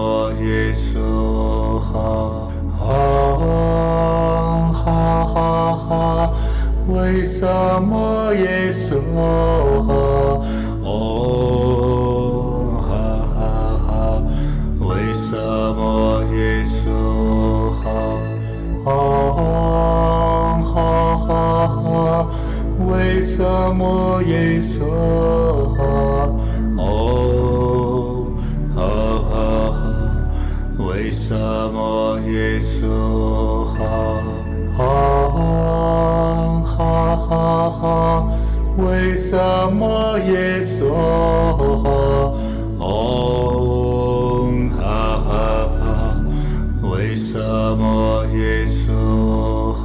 么耶梭哈，哈哈哈，为什么耶梭哈，哈哈哈，为什么耶梭哈，哈哈哈，为什么耶梭哈，为什么耶梭哈，哈哈哈，为什么耶梭哈，哈哈哈，为什么耶梭哈，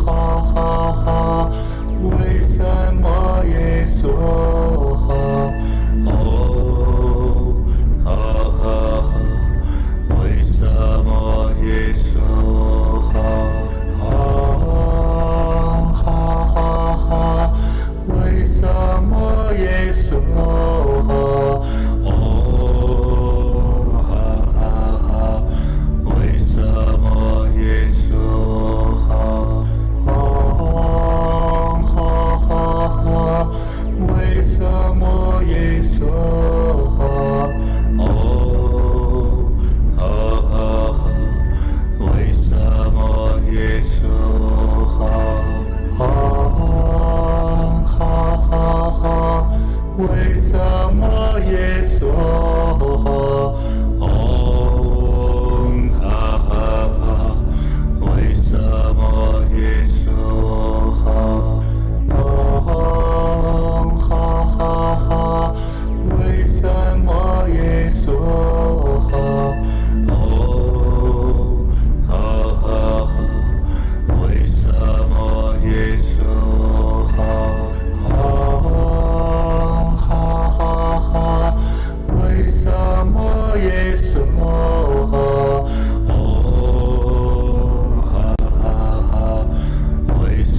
哈哈哈，为什么耶梭哈，为什么耶梭哈，哈哈哈，为什么耶梭哈，哈哈，为什么耶梭哈，哈哈，为什么耶梭哈，为什么耶梭哈，哈哈，为什么耶梭哈，哈，为什么耶梭哈，哈，为什么耶梭哈，为什么耶梭哈，为什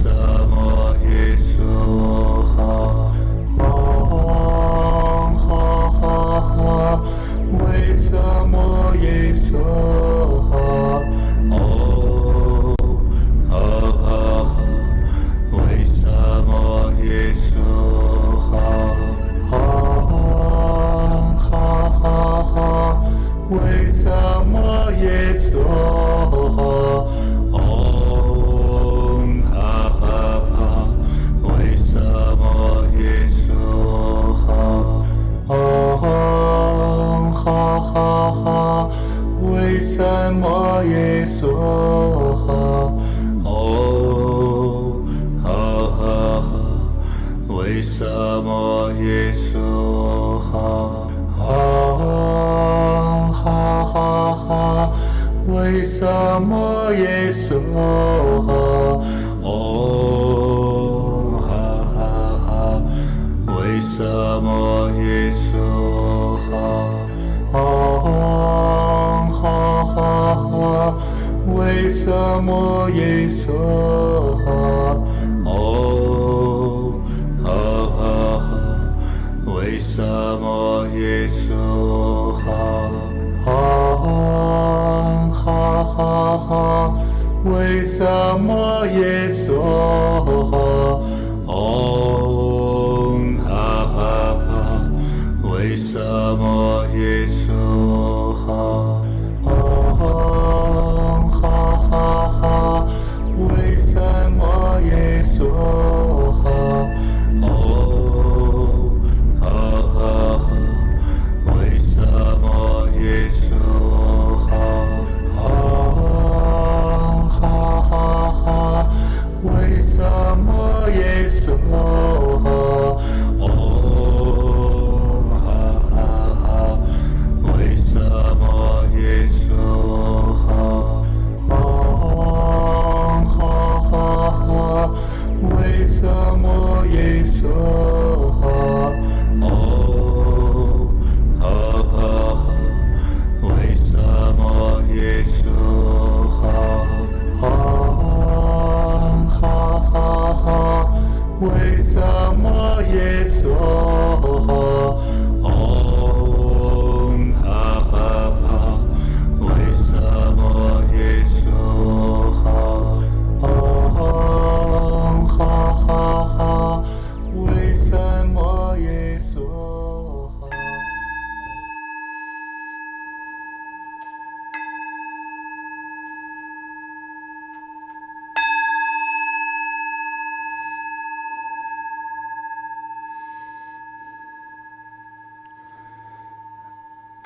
么耶梭哈，为什么耶梭哈，为什么耶梭哈，为什么耶梭哈，为什么耶梭哈，为什么耶梭哈，为什么耶梭哈，为什么耶梭哈，为什么耶梭哈，为什么耶梭哈，为什么耶梭哈，为什么耶梭哈，为什么耶梭哈，为什么耶梭哈，为什么耶梭哈，为什么耶梭哈，为什么耶梭哈，为什么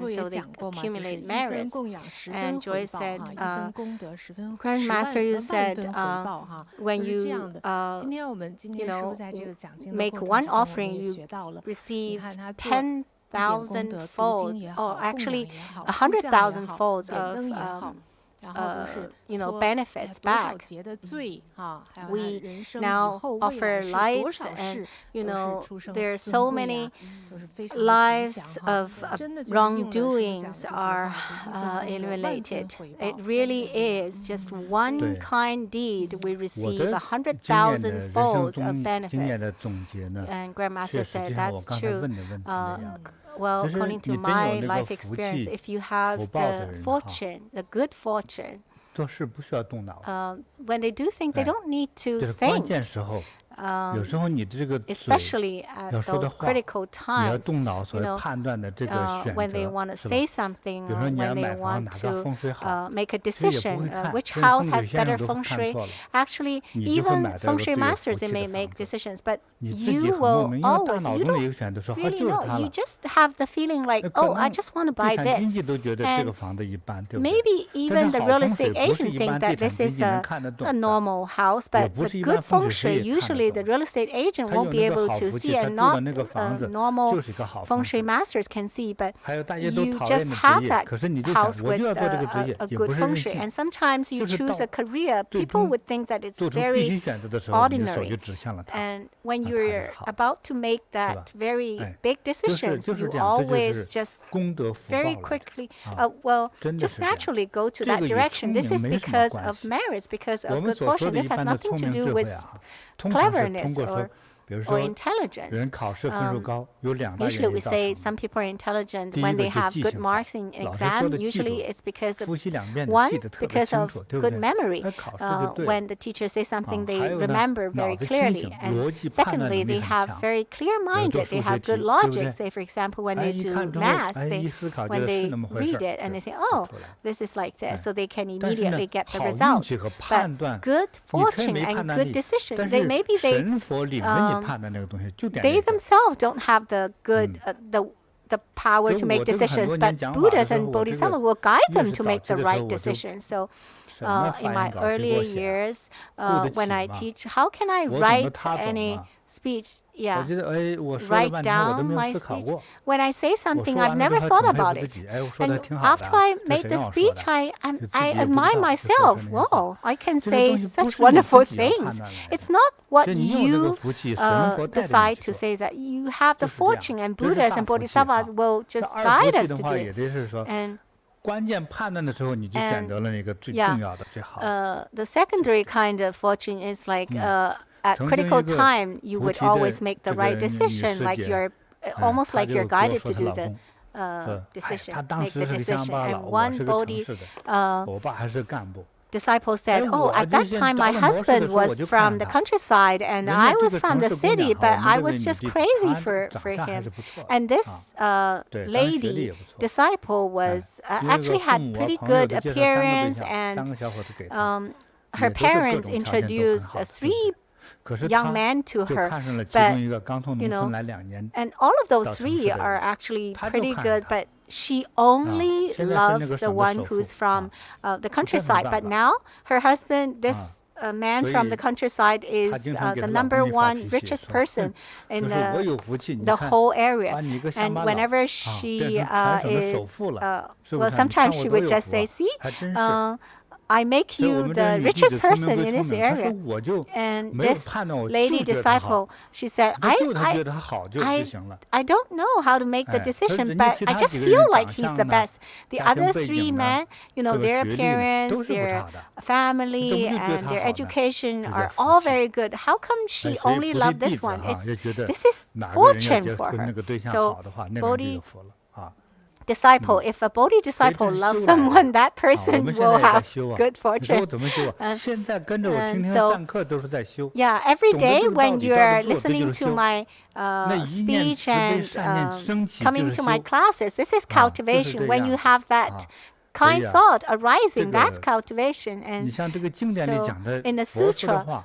候也 so they 讲过嘛，就是 accumulate 一分 merits. 供养10 And 分回 Joy 报 said, 哈，1分 Grandmaster, you said when you make one offering, you receive 10,000 folds, or actually 100,000 folds of benefits back. We now offer lights, and there are so many lives of wrongdoings are eliminated. It really is just one kind deed. We receive 100,000 folds of benefits. And Grandmaster said that's true. Well, according to my life experience, if you have the fortune, the good fortune, when they do things, they don't need to think. Especially at those critical times, when they want to say something, or when they want to make a decision, which house has better feng shui. Actually, even feng shui masters, they may make decisions, but you will always, you don't really know. You just have the feeling like, oh, I just want to buy this. And maybe even the real estate agent think that this is a normal house, but the good feng shui, usually the real estate agent won't be able to see, and not normal feng shui masters can see, but you just have that house with a good feng shui. And sometimes you choose a career, people would think that it's very ordinary. And when you're about to make that very big decisions, you always just very quickly, just naturally go to that direction. This is because of merits, because of good fortune. This has nothing to do with cleverness or intelligence. Usually we say some people are intelligent when they have good marks in exam. Usually it's because of because of good memory. When the teacher says something, they remember very clearly. And secondly, they have very clear-minded. They have good logic. Say, for example, when they do math, when they read it and they think, oh, this is like this, so they can immediately get the result. But good fortune and good decision, maybe they themselves don't have the good, the power to make decisions, but Buddhas and Bodhisattvas will guide them to make the right decisions. So in my earlier years, when I teach, how can I write any speech? Write down my speech. When I say something, I've never thought about it. And after I make the speech, I admire myself. Whoa, I can say such wonderful things. It's not what you decide to say, that you have the fortune, and Buddhas and Bodhisattvas will just guide us to do it. And the secondary kind of fortune is like at critical time, you would always make the right decision, like you're almost like you're guided to do the decision, make the decision. And one Bodhi disciple said, oh, at that time my husband was from the countryside and I was from the city, but I was just crazy for him. And this lady disciple was actually had pretty good appearance, and her parents introduced 3 young men to her, but and all of those 3 are actually pretty good, but she only loved the one who's from the countryside. But now her husband, this man from the countryside, is the #1 richest person in the whole area. And whenever she is, sometimes she would just say, see, I make you the richest person in this area. And this lady disciple, she said, I don't know how to make the decision, but I just feel like he's the best. The other 3 men, their appearance, their family, and their education are all very good. How come she only loved this one? This is fortune for her. So Bodhi disciple, if a Bodhi disciple loves someone, that person will have good fortune. Every day when you're listening to my speech and coming to my classes, this is cultivation. When you have that kind thought arising, that's cultivation. And so in the sutra,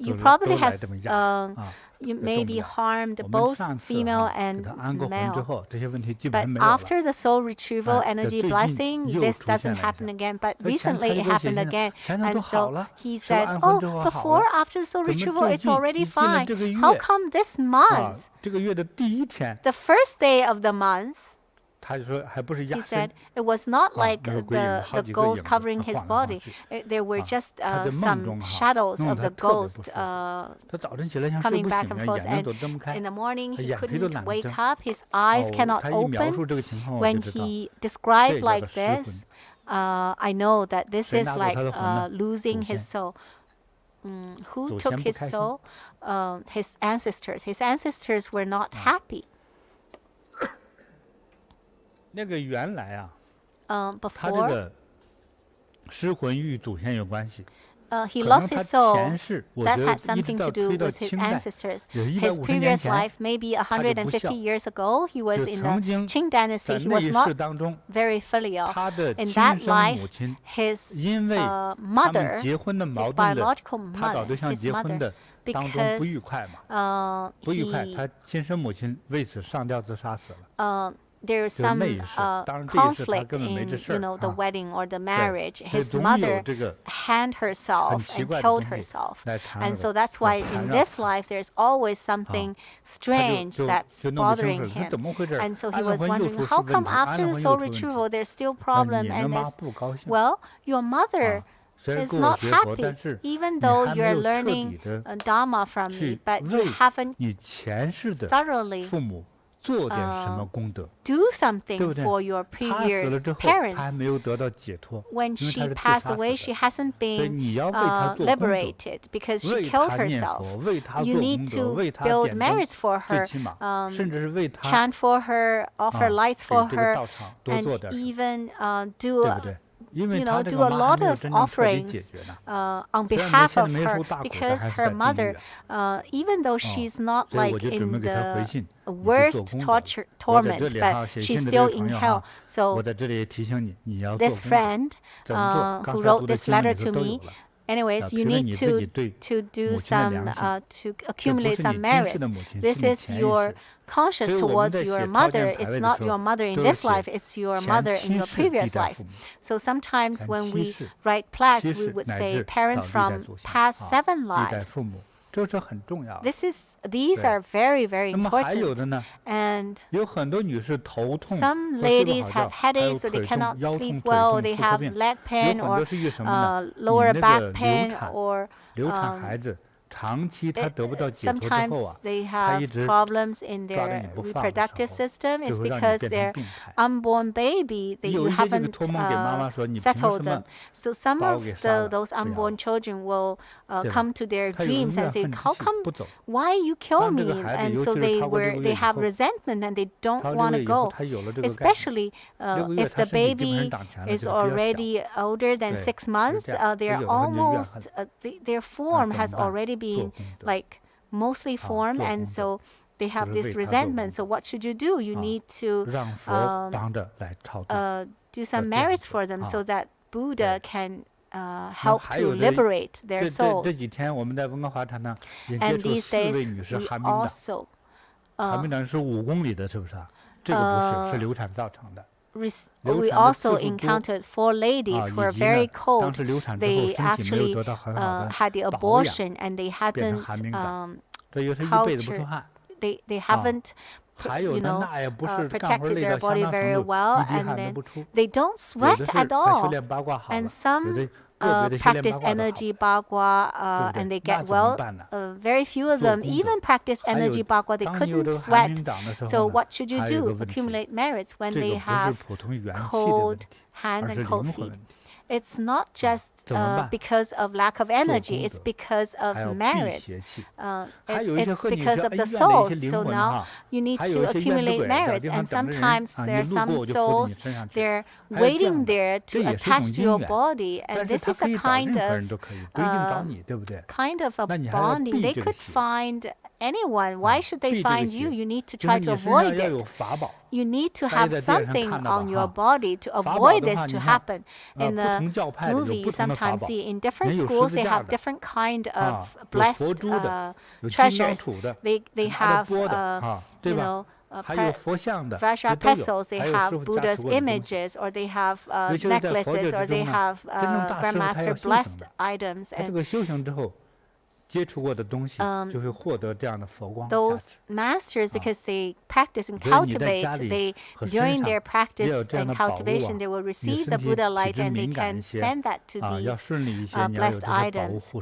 you 都 probably 来 has 这么压啊 you 这 may 动 be 作 harmed 我们 both 上次 female 给 and 他安过魂之 male. 后，这些问题基本 But 上没有了。 after the soul retrieval 这 energy 最近 blessing, 又 this 出现 doesn't 了一 happen 下 again. But 他 recently 就 it 给我写 happened 信 again. 前头 And 都好 so 了 he 受了 said, 安 oh, 魂之后好 before 了 after soul 怎么 retrieval, 最 it's 近 already 一进了 fine. 这个 How 月 come this 啊 month, 这个月的第一天 the first day of the month, He said it was not like the ghost covering his body. There were just some shadows of the ghost coming back and forth. And in the morning, he couldn't wake up. His eyes cannot open. When he described like this, I know that this is like losing his soul. Who took his soul? His ancestors. His ancestors were not happy. Before, he lost his soul. That had something to do with his ancestors. His previous life, maybe 150 years ago, he was in the Qing dynasty. He was not very filial. In that life, his mother, his biological mother, his mother, because there's some conflict in, the wedding or the marriage. His mother hanged herself and killed herself. And so that's why in this life, there's always something strange that's bothering him. And so he was wondering, how come after the soul retrieval, there's still problem? And well, your mother is not happy, even though you're learning Dharma from me, but you haven't thoroughly do something for your previous parents. When she passed away, she hasn't been liberated because she killed herself. You need to build merits for her, chant for her, offer lights for her, and even do a lot of offerings on behalf of her, because her mother, even though she's not like in the worst torment, but she's still in hell. So this friend who wrote this letter to me, anyways, you need to do some to accumulate some merits. This is your conscience towards your mother. It's not your mother in this life, it's your mother in your previous life. So sometimes when we write plaques, we would say parents from past 7 lives. These are very, very important. And some ladies have headaches, or they cannot sleep well, or they have leg pain or lower back pain, or sometimes they have problems in their reproductive system. It's because their unborn baby, you haven't settled them. So some of those unborn children will come to their dreams and say, how come, why you kill me? And so they have resentment and they don't want to go. Especially if the baby is already older than 6 months, they're almost, their form has already been like mostly formed, and so they have this resentment. So what should you do? You need to do some merits for them so that Buddha can help to liberate their souls. And these days we also we also encountered 4 ladies who are very cold. They actually had the abortion, and they hadn't cultured. They haven't protected their body very well, and then they don't sweat at all. And some practice energy bagua and they get well. Very few of them even practice energy bagua. They couldn't sweat. So what should you do? Accumulate merits when they have cold hands and cold feet. It's not just because of lack of energy. It's because of merits. It's because of the souls. So now you need to accumulate merits. And sometimes there are some souls, they're waiting there to attach to your body. And this is a kind of a bonding. They could find anyone. Why should they find you? You need to try to avoid it. You need to have something on your body to avoid this to happen. In the movie, you sometimes see in different schools, they have different kind of blessed treasures. They have, Vrasha petals, they have Buddha's images, or they have necklaces, or they have Grandmaster blessed items. And 接触过的东西，就会获得这样的佛光。 those masters, because they practice and cultivate, they during their practice and cultivation, they will receive the Buddha light and they can send that to these blessed items.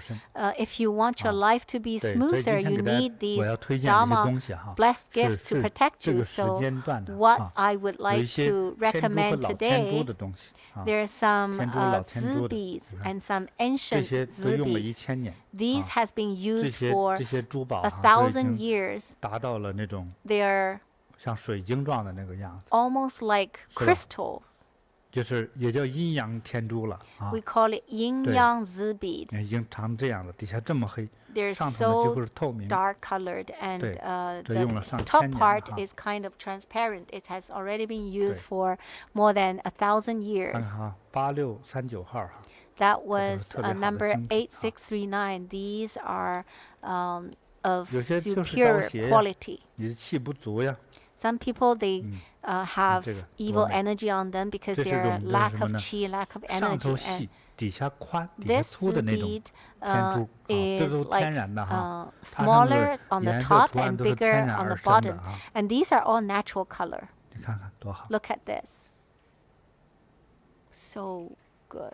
If you want your life to be smoother, you need these Dharma blessed gifts to protect you. So what I would like to recommend today, there are some Dzi Beads and some ancient Dzi Beads. These has been used for 1,000 years. They are almost like crystals. 就是也叫阴阳天珠了啊。 We call it yin yang Dzi bead. 已经长这样的，底下这么黑， They're 上头呢几乎 so 是透明。 dark colored, and 对，这用了上 the 千 top 年 part 了哈。 is kind of transparent. It has already been used 对。 for more than 1,000看 years. 看哈，8639号哈。 That was 特别好的 number 精品啊。 8639. These are of 有些就是高 superior 邪呀， quality. 你的气不足呀， Some people they have 这个 evil 多美。 energy on them because 这是 they're 种 lack 什么 of 呢？ qi, lack of 上头 energy. 细， And 底下宽，底下 this 粗的那种 bead 天珠啊，这 is 都是 like 天然的哈。它上面 smaller 的 on the 颜色 top 图案 and 都是 bigger 天然 on 而 the 生的 bottom. 啊。 And these are all natural color. 你看看多好。 Look at this. So good.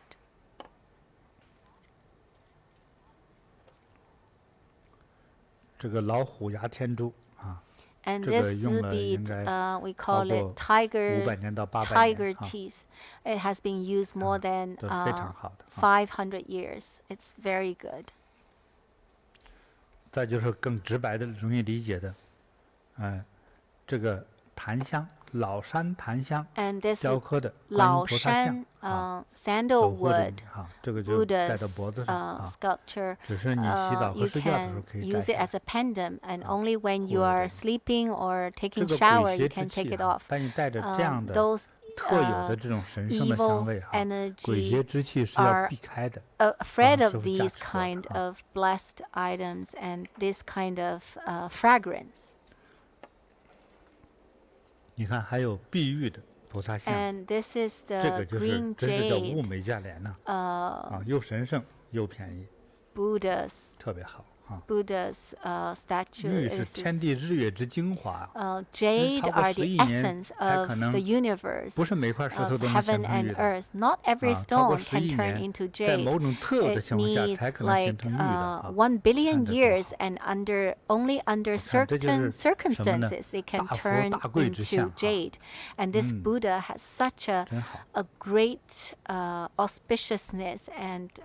这个老虎牙天珠啊， And 这个 this 用 Dzi 了应 bead, 该 we call 超 it 过 tiger 500年到800 tiger 年啊， teeth. It has been used more than 这非常好的啊。 500 years. It's very good. 再就是更直白的、容易理解的，这个檀香，老山檀香 And this 雕刻的观音老菩萨像山啊，守护着 sandalwood 你哈，这个就戴到 Buddha's 脖子上啊。 sculpture. 只是你洗澡和 You 睡觉的时候 can 可以戴 use 起 it 来。 as a pendant, and only when 护 you 着 are 你 sleeping or 这 taking 个 shower, 鬼 you 邪 can 之 take 气 it 啊 off. 当你带着这样的 Those 特有的这种神圣的香 evil 味哈，鬼 energy 邪之气是要 are 避开的。 afraid of 师父 these 加持过 kind 啊。 of blessed items and this kind of fragrance. 你看，还有碧玉的菩萨像， And this is 这 the 个就是 green 真是叫物 jade 美价廉呐啊，又神圣又便宜， Buddha's 特别好啊。 Buddha's statue. 玉是 This 天 is, 地日月之精华， jade 超过 are 10 the 亿年 essence 才 of 可能 the universe, 不是每块石头 of 都能形 heaven 成玉 and 的 earth. Not every 啊，超过 stone 10 can 亿 turn 年， into 在 jade. 某种特有的 It 情况下 needs 才可能形 like 成玉的啊。 1 billion 看着多 years, 好。 and only under 看这就 certain 是什么呢？ circumstances they can 大佛 turn 大贵之 into 相啊。 jade. And this Buddha has such 真好。 a great auspiciousness and 在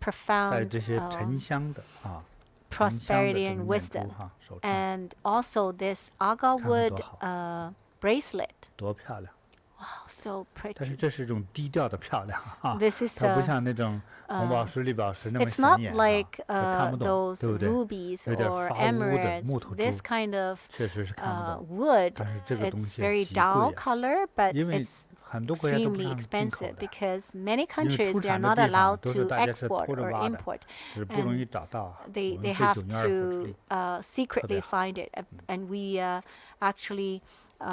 profound 这些沉香的啊， prosperity 沉香的 and 这个念珠 wisdom. 哈，手上 And also this Agarwood 看 bracelet. 多漂亮。 Wow, so 但是 pretty. 这是一种低调的漂亮啊， This is 它不 a 像那种红宝石、绿宝石那么 It's not 显眼啊， like 它看不懂， those 对不对？ rubies 有点 or 发乌的 emeralds. 木头 This 珠， kind of 确实是看不懂。 wood, 但是这个东 it's 西 very 极贵 dull 啊， color, but 因为 it's 很多国家都不 extremely 让进口 expensive 的， because many 因为 countries 出 they are 产的 not 地方 allowed 都是 to 大家是 export 偷着 or 挖的， import. 只是不容易 And 找到啊。我 they 们 they 费 have 992之 to 力， secretly 好。 find it, and we actually 你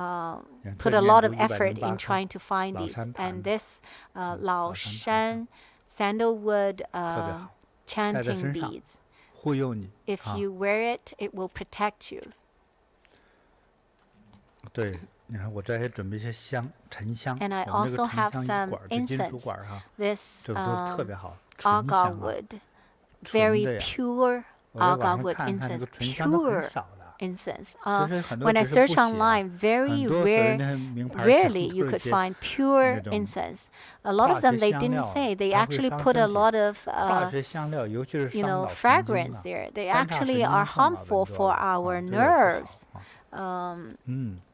看 put 这 a 念 lot 珠 of 108 effort in 颗 trying to find 老 these. 山檀 And this 老山 Laoshan sandalwood 特别好， chanting 身上 beads. 护佑你 If 啊。 you wear it, it will protect you. 对，你看我这还准备一些香，沉香， And I 我们这个 also 沉 have 香一 some 管儿，这金属 incense. 管儿哈， This 这个都特别好，纯香啊， Agarwood, 纯 very 的呀。 pure 我在网上 Agarwood 看看，这 incense, 个纯香的很 pure 少的。 incense. 其实很多 When I 只是不 search 写啊， online, very 很多所谓 rare, 那些名牌香 rarely 都 you 是 could 些 find pure 那种 incense. A lot of 化 them 学 they 香 didn't 料 say. They 它会 actually 伤 put a 身体， lot of 化学香料，尤其是 you 伤 know 脑神经 fragrance 啊， there. They 三叉神 actually 经 are 痛啊，闻 harmful 多 for 了啊， our 这个不 nerves. 好啊。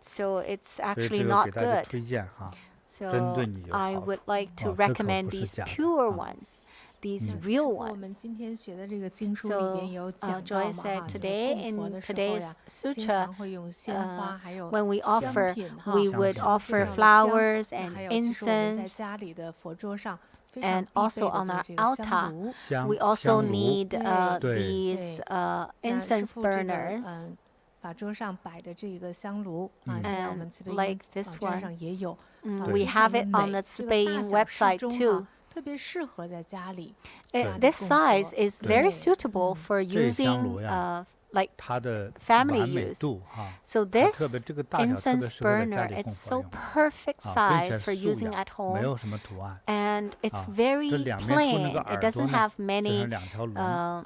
So it's 所以 actually 这个 not 给大家 good. 推荐哈， So 针对你有 I 好 would 处 like to 哦，这可 recommend 不是 these 假的 pure 啊。 ones, these real 我们 ones. 今天学的这个经书里 So 边有讲到 Joy 嘛 said 哈，这个 today 供佛 in 的时候 today's 呀，经 sutra, 常会用鲜花，还有 when we 香 offer, 品哈， we 香 would 品 offer 对 flowers 那 and 还有其实我们在 incense, 家里的佛桌上非常 and 必备 also 的 on 就是 our 这个香 altar. 炉。香 We also 香炉 need 对 these 那师 incense 父这个 burners. 法桌上摆的这个香炉啊，现在我们 And 慈悲 like 音 this 网站 one, 上也有， we 非常 have 的 it on 美 the 这 Tzi 个大 Beads 小适 website 中 too. 哈，特特别适合在家里。This size is very suitable for using like family use. So this incense burner, it's so perfect size for using at home, and it's very plain. It doesn't have many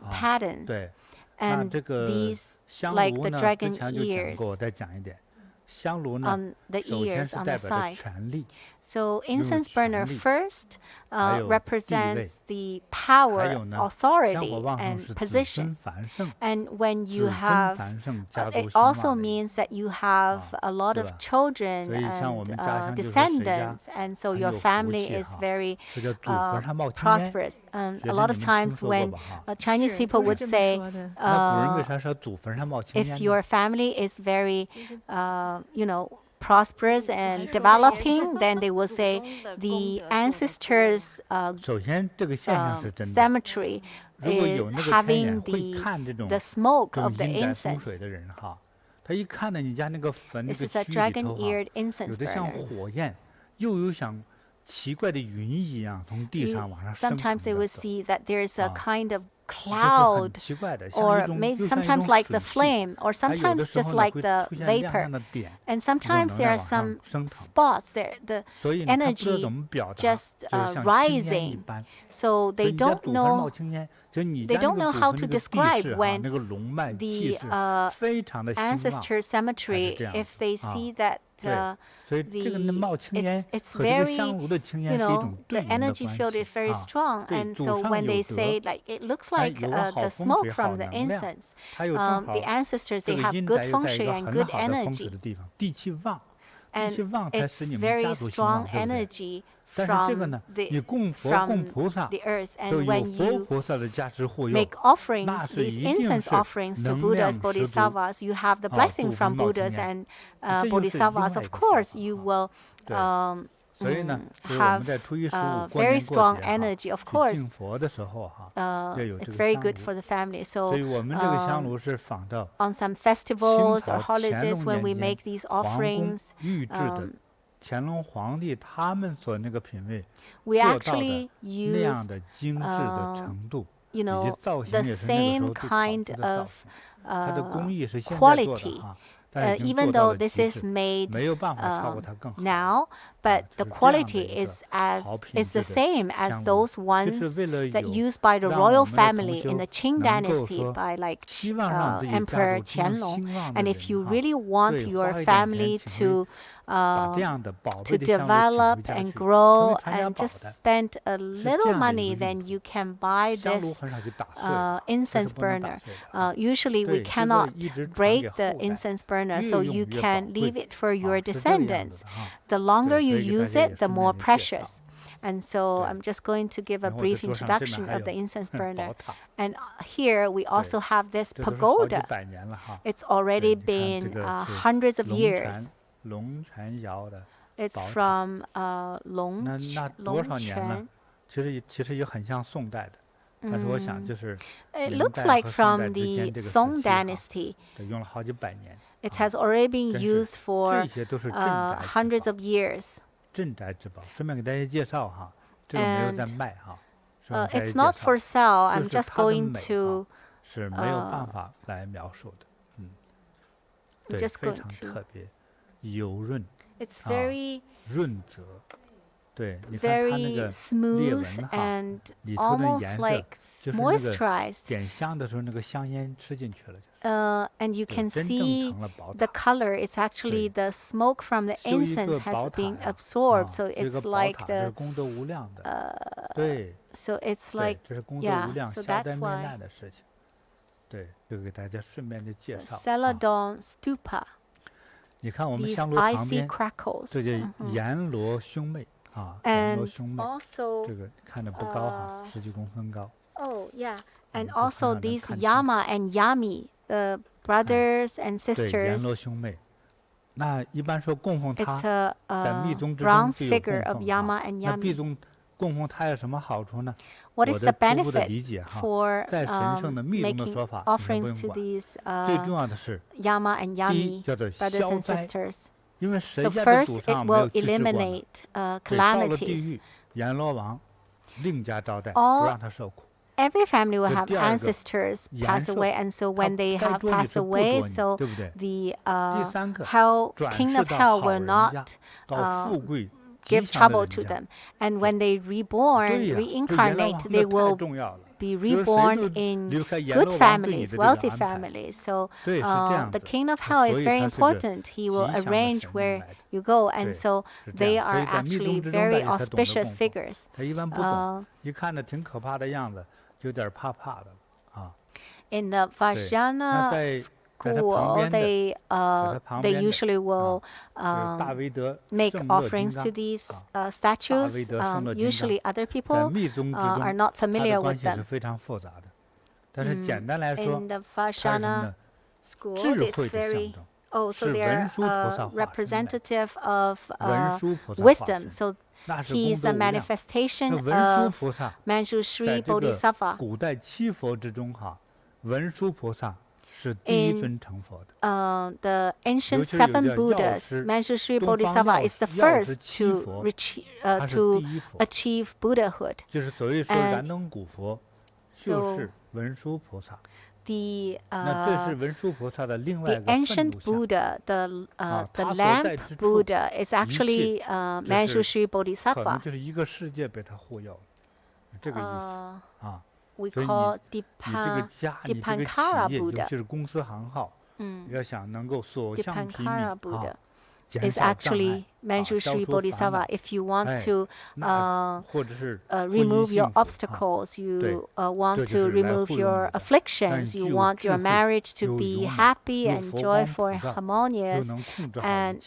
patterns, and these like the dragon ears on the ears on the side. So incense burner first represents the power, authority, and position. And when you have, it also means that you have a lot of children and descendants, and so your family is very prosperous. A lot of times when Chinese people would say, if your family is very, prosperous and developing, then they will say the ancestors' cemetery is having the smoke of the incense. This is a dragon-eared incense burner. Sometimes they will see that there is a kind of cloud, or maybe sometimes like the flame, or sometimes just like the vapor, and sometimes there are some spots there, the energy just rising, so they don't know how to describe when the ancestor cemetery, if they see that it's very, the energy field is very strong, and so when they say like it looks like the smoke from the incense, the ancestors, they have good feng shui and good energy, and it's very strong energy from the earth. And when you make offerings, these incense offerings to Buddhas, Bodhisattvas, you have the blessings from Buddhas and Bodhisattvas. Of course, you will have very strong energy. Of course, it's very good for the family. So on some festivals or holidays, when we make these offerings, we actually use the same kind of quality. Even though this is made now, but the quality is the same as those ones that used by the royal family in the Qing dynasty by like Emperor Qianlong. And if you really want your family to develop and grow and just spend a little money, then you can buy this incense burner. Usually we cannot break the incense burner, so you can leave it for your descendants. The longer you use it, the more precious. And so I'm just going to give a brief introduction of the incense burner. And here we also have this pagoda. It's already been hundreds of years. It's from Longquan. It looks like from the Song dynasty. It has already been used for hundreds of years. And it's not for sale. I'm just going to it's very smooth and almost like moisturized. And you can see the color. It's actually the smoke from the incense has been absorbed. So it's like so it's like, so that's why. Celadon stupa. These icy crackles. And also, and also these Yama and Yami, brothers and sisters. It's a bronze figure of Yama and Yami. What is the benefit for making offerings to these Yama and Yami, brothers and sisters? So first, it will eliminate calamities. every family will have ancestors passed away, and so when they have passed away, so the king of hell will not give trouble to them. And when they reincarnate, they will be reborn in good families, wealthy families. So the king of hell is very important. He will arrange where you go, and so they are actually very auspicious figures. In the Vajrayana school, they usually will make offerings to these statues. Usually other people are not familiar with them. In the Vajrayana school, it's very... so they're representative of wisdom. So he's a manifestation of Manjushri Bodhisattva. In the ancient seven Buddhas, Manjushri Bodhisattva is the first to achieve Buddhahood. And so the ancient Buddha, the lamp Buddha, is actually Manjushri Bodhisattva. We call Dipankara Buddha. Dipankara Buddha is actually Manjushri Bodhisattva. If you want to remove your obstacles, you want to remove your afflictions, you want your marriage to be happy and joyful and harmonious, and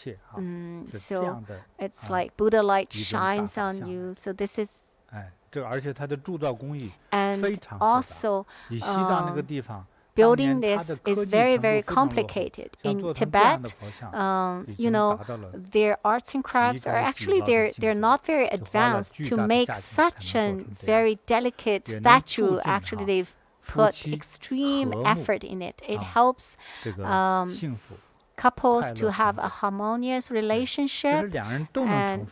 so it's like Buddha light shines on you. So this is, and also building this is very, very complicated. In Tibet, their arts and crafts are actually, they're not very advanced. To make such a very delicate statue, actually they've put extreme effort in it. It helps couples to have a harmonious relationship, and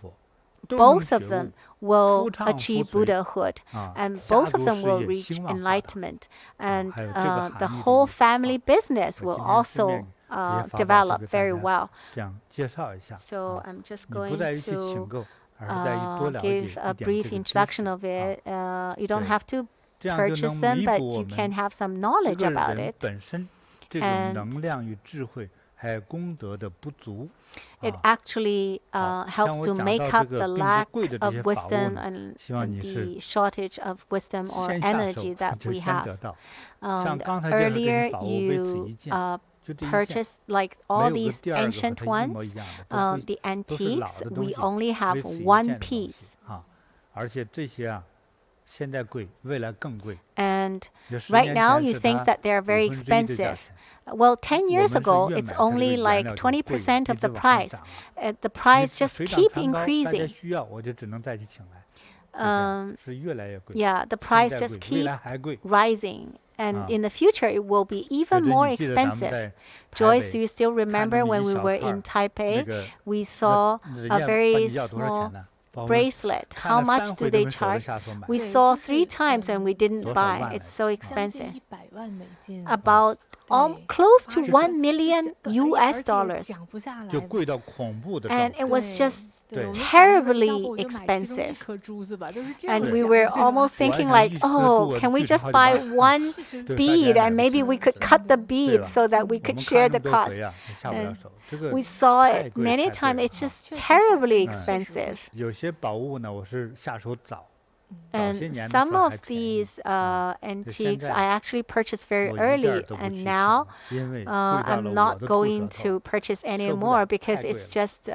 both of them will achieve Buddhahood, and both of them will reach enlightenment, and the whole family business will also develop very well. So I'm just going to give a brief introduction of it. You don't have to purchase them, but you can have some knowledge about it. And it actually helps to make up the lack of wisdom and the shortage of wisdom or energy that we have. Earlier, you purchased like all these ancient ones, the antiques. We only have one piece. And right now, you think that they're very expensive. Well, 10 years ago, it's only like 20% of the price. The price just keep increasing. Yeah, the price just keep rising. And in the future, it will be even more expensive. Joyce, do you still remember when we were in Taipei? We saw a very small bracelet. How much do they charge? We saw 3 times and we didn't buy. It's so expensive. About close to $1 million US. And it was just terribly expensive. And we were almost thinking like, oh, can we just buy one bead and maybe we could cut the bead so that we could share the cost. And we saw it many times. It's just terribly expensive. And some of these antiques I actually purchased very early, and now I'm not going to purchase any more because it's just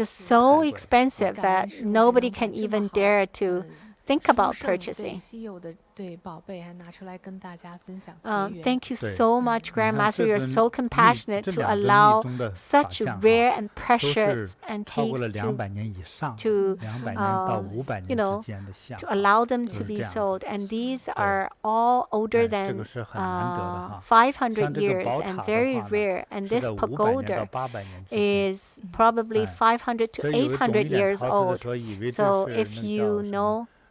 so expensive that nobody can even dare to think about purchasing. Thank you so much, Grandmaster. You're so compassionate to allow such rare and precious antiques to allow them to be sold. And these are all older than 500 years and very rare. And this pagoda is probably 500 to 800 years old. So if you know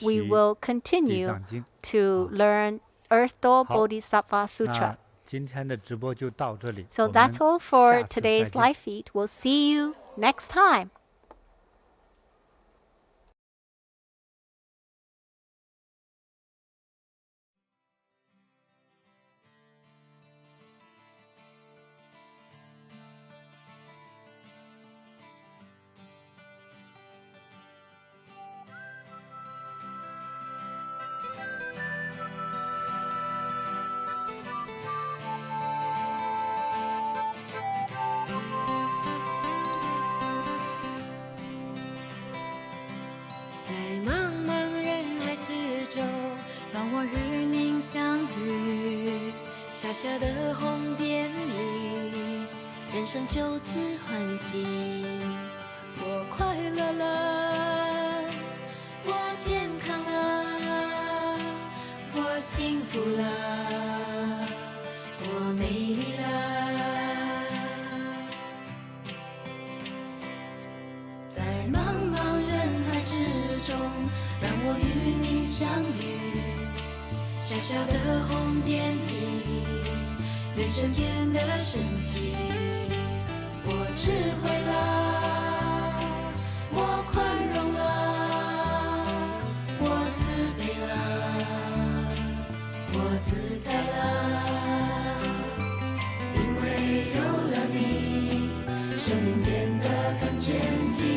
we will continue to learn Earth Store Bodhisattva Sutra. 今天的直播就到这里。 So 我们 that's all for 下次再 today's 见。 live feed. We'll see you next time. 小的红点里，人生就此欢喜。我快乐了，我健康了，我幸福了，我美丽了。在茫茫人海之中，让我与你相遇。小小的红点里，人生变得神奇。我智慧了，我宽容了，我慈悲了，我自在了。因为有了你，生命变得更坚定。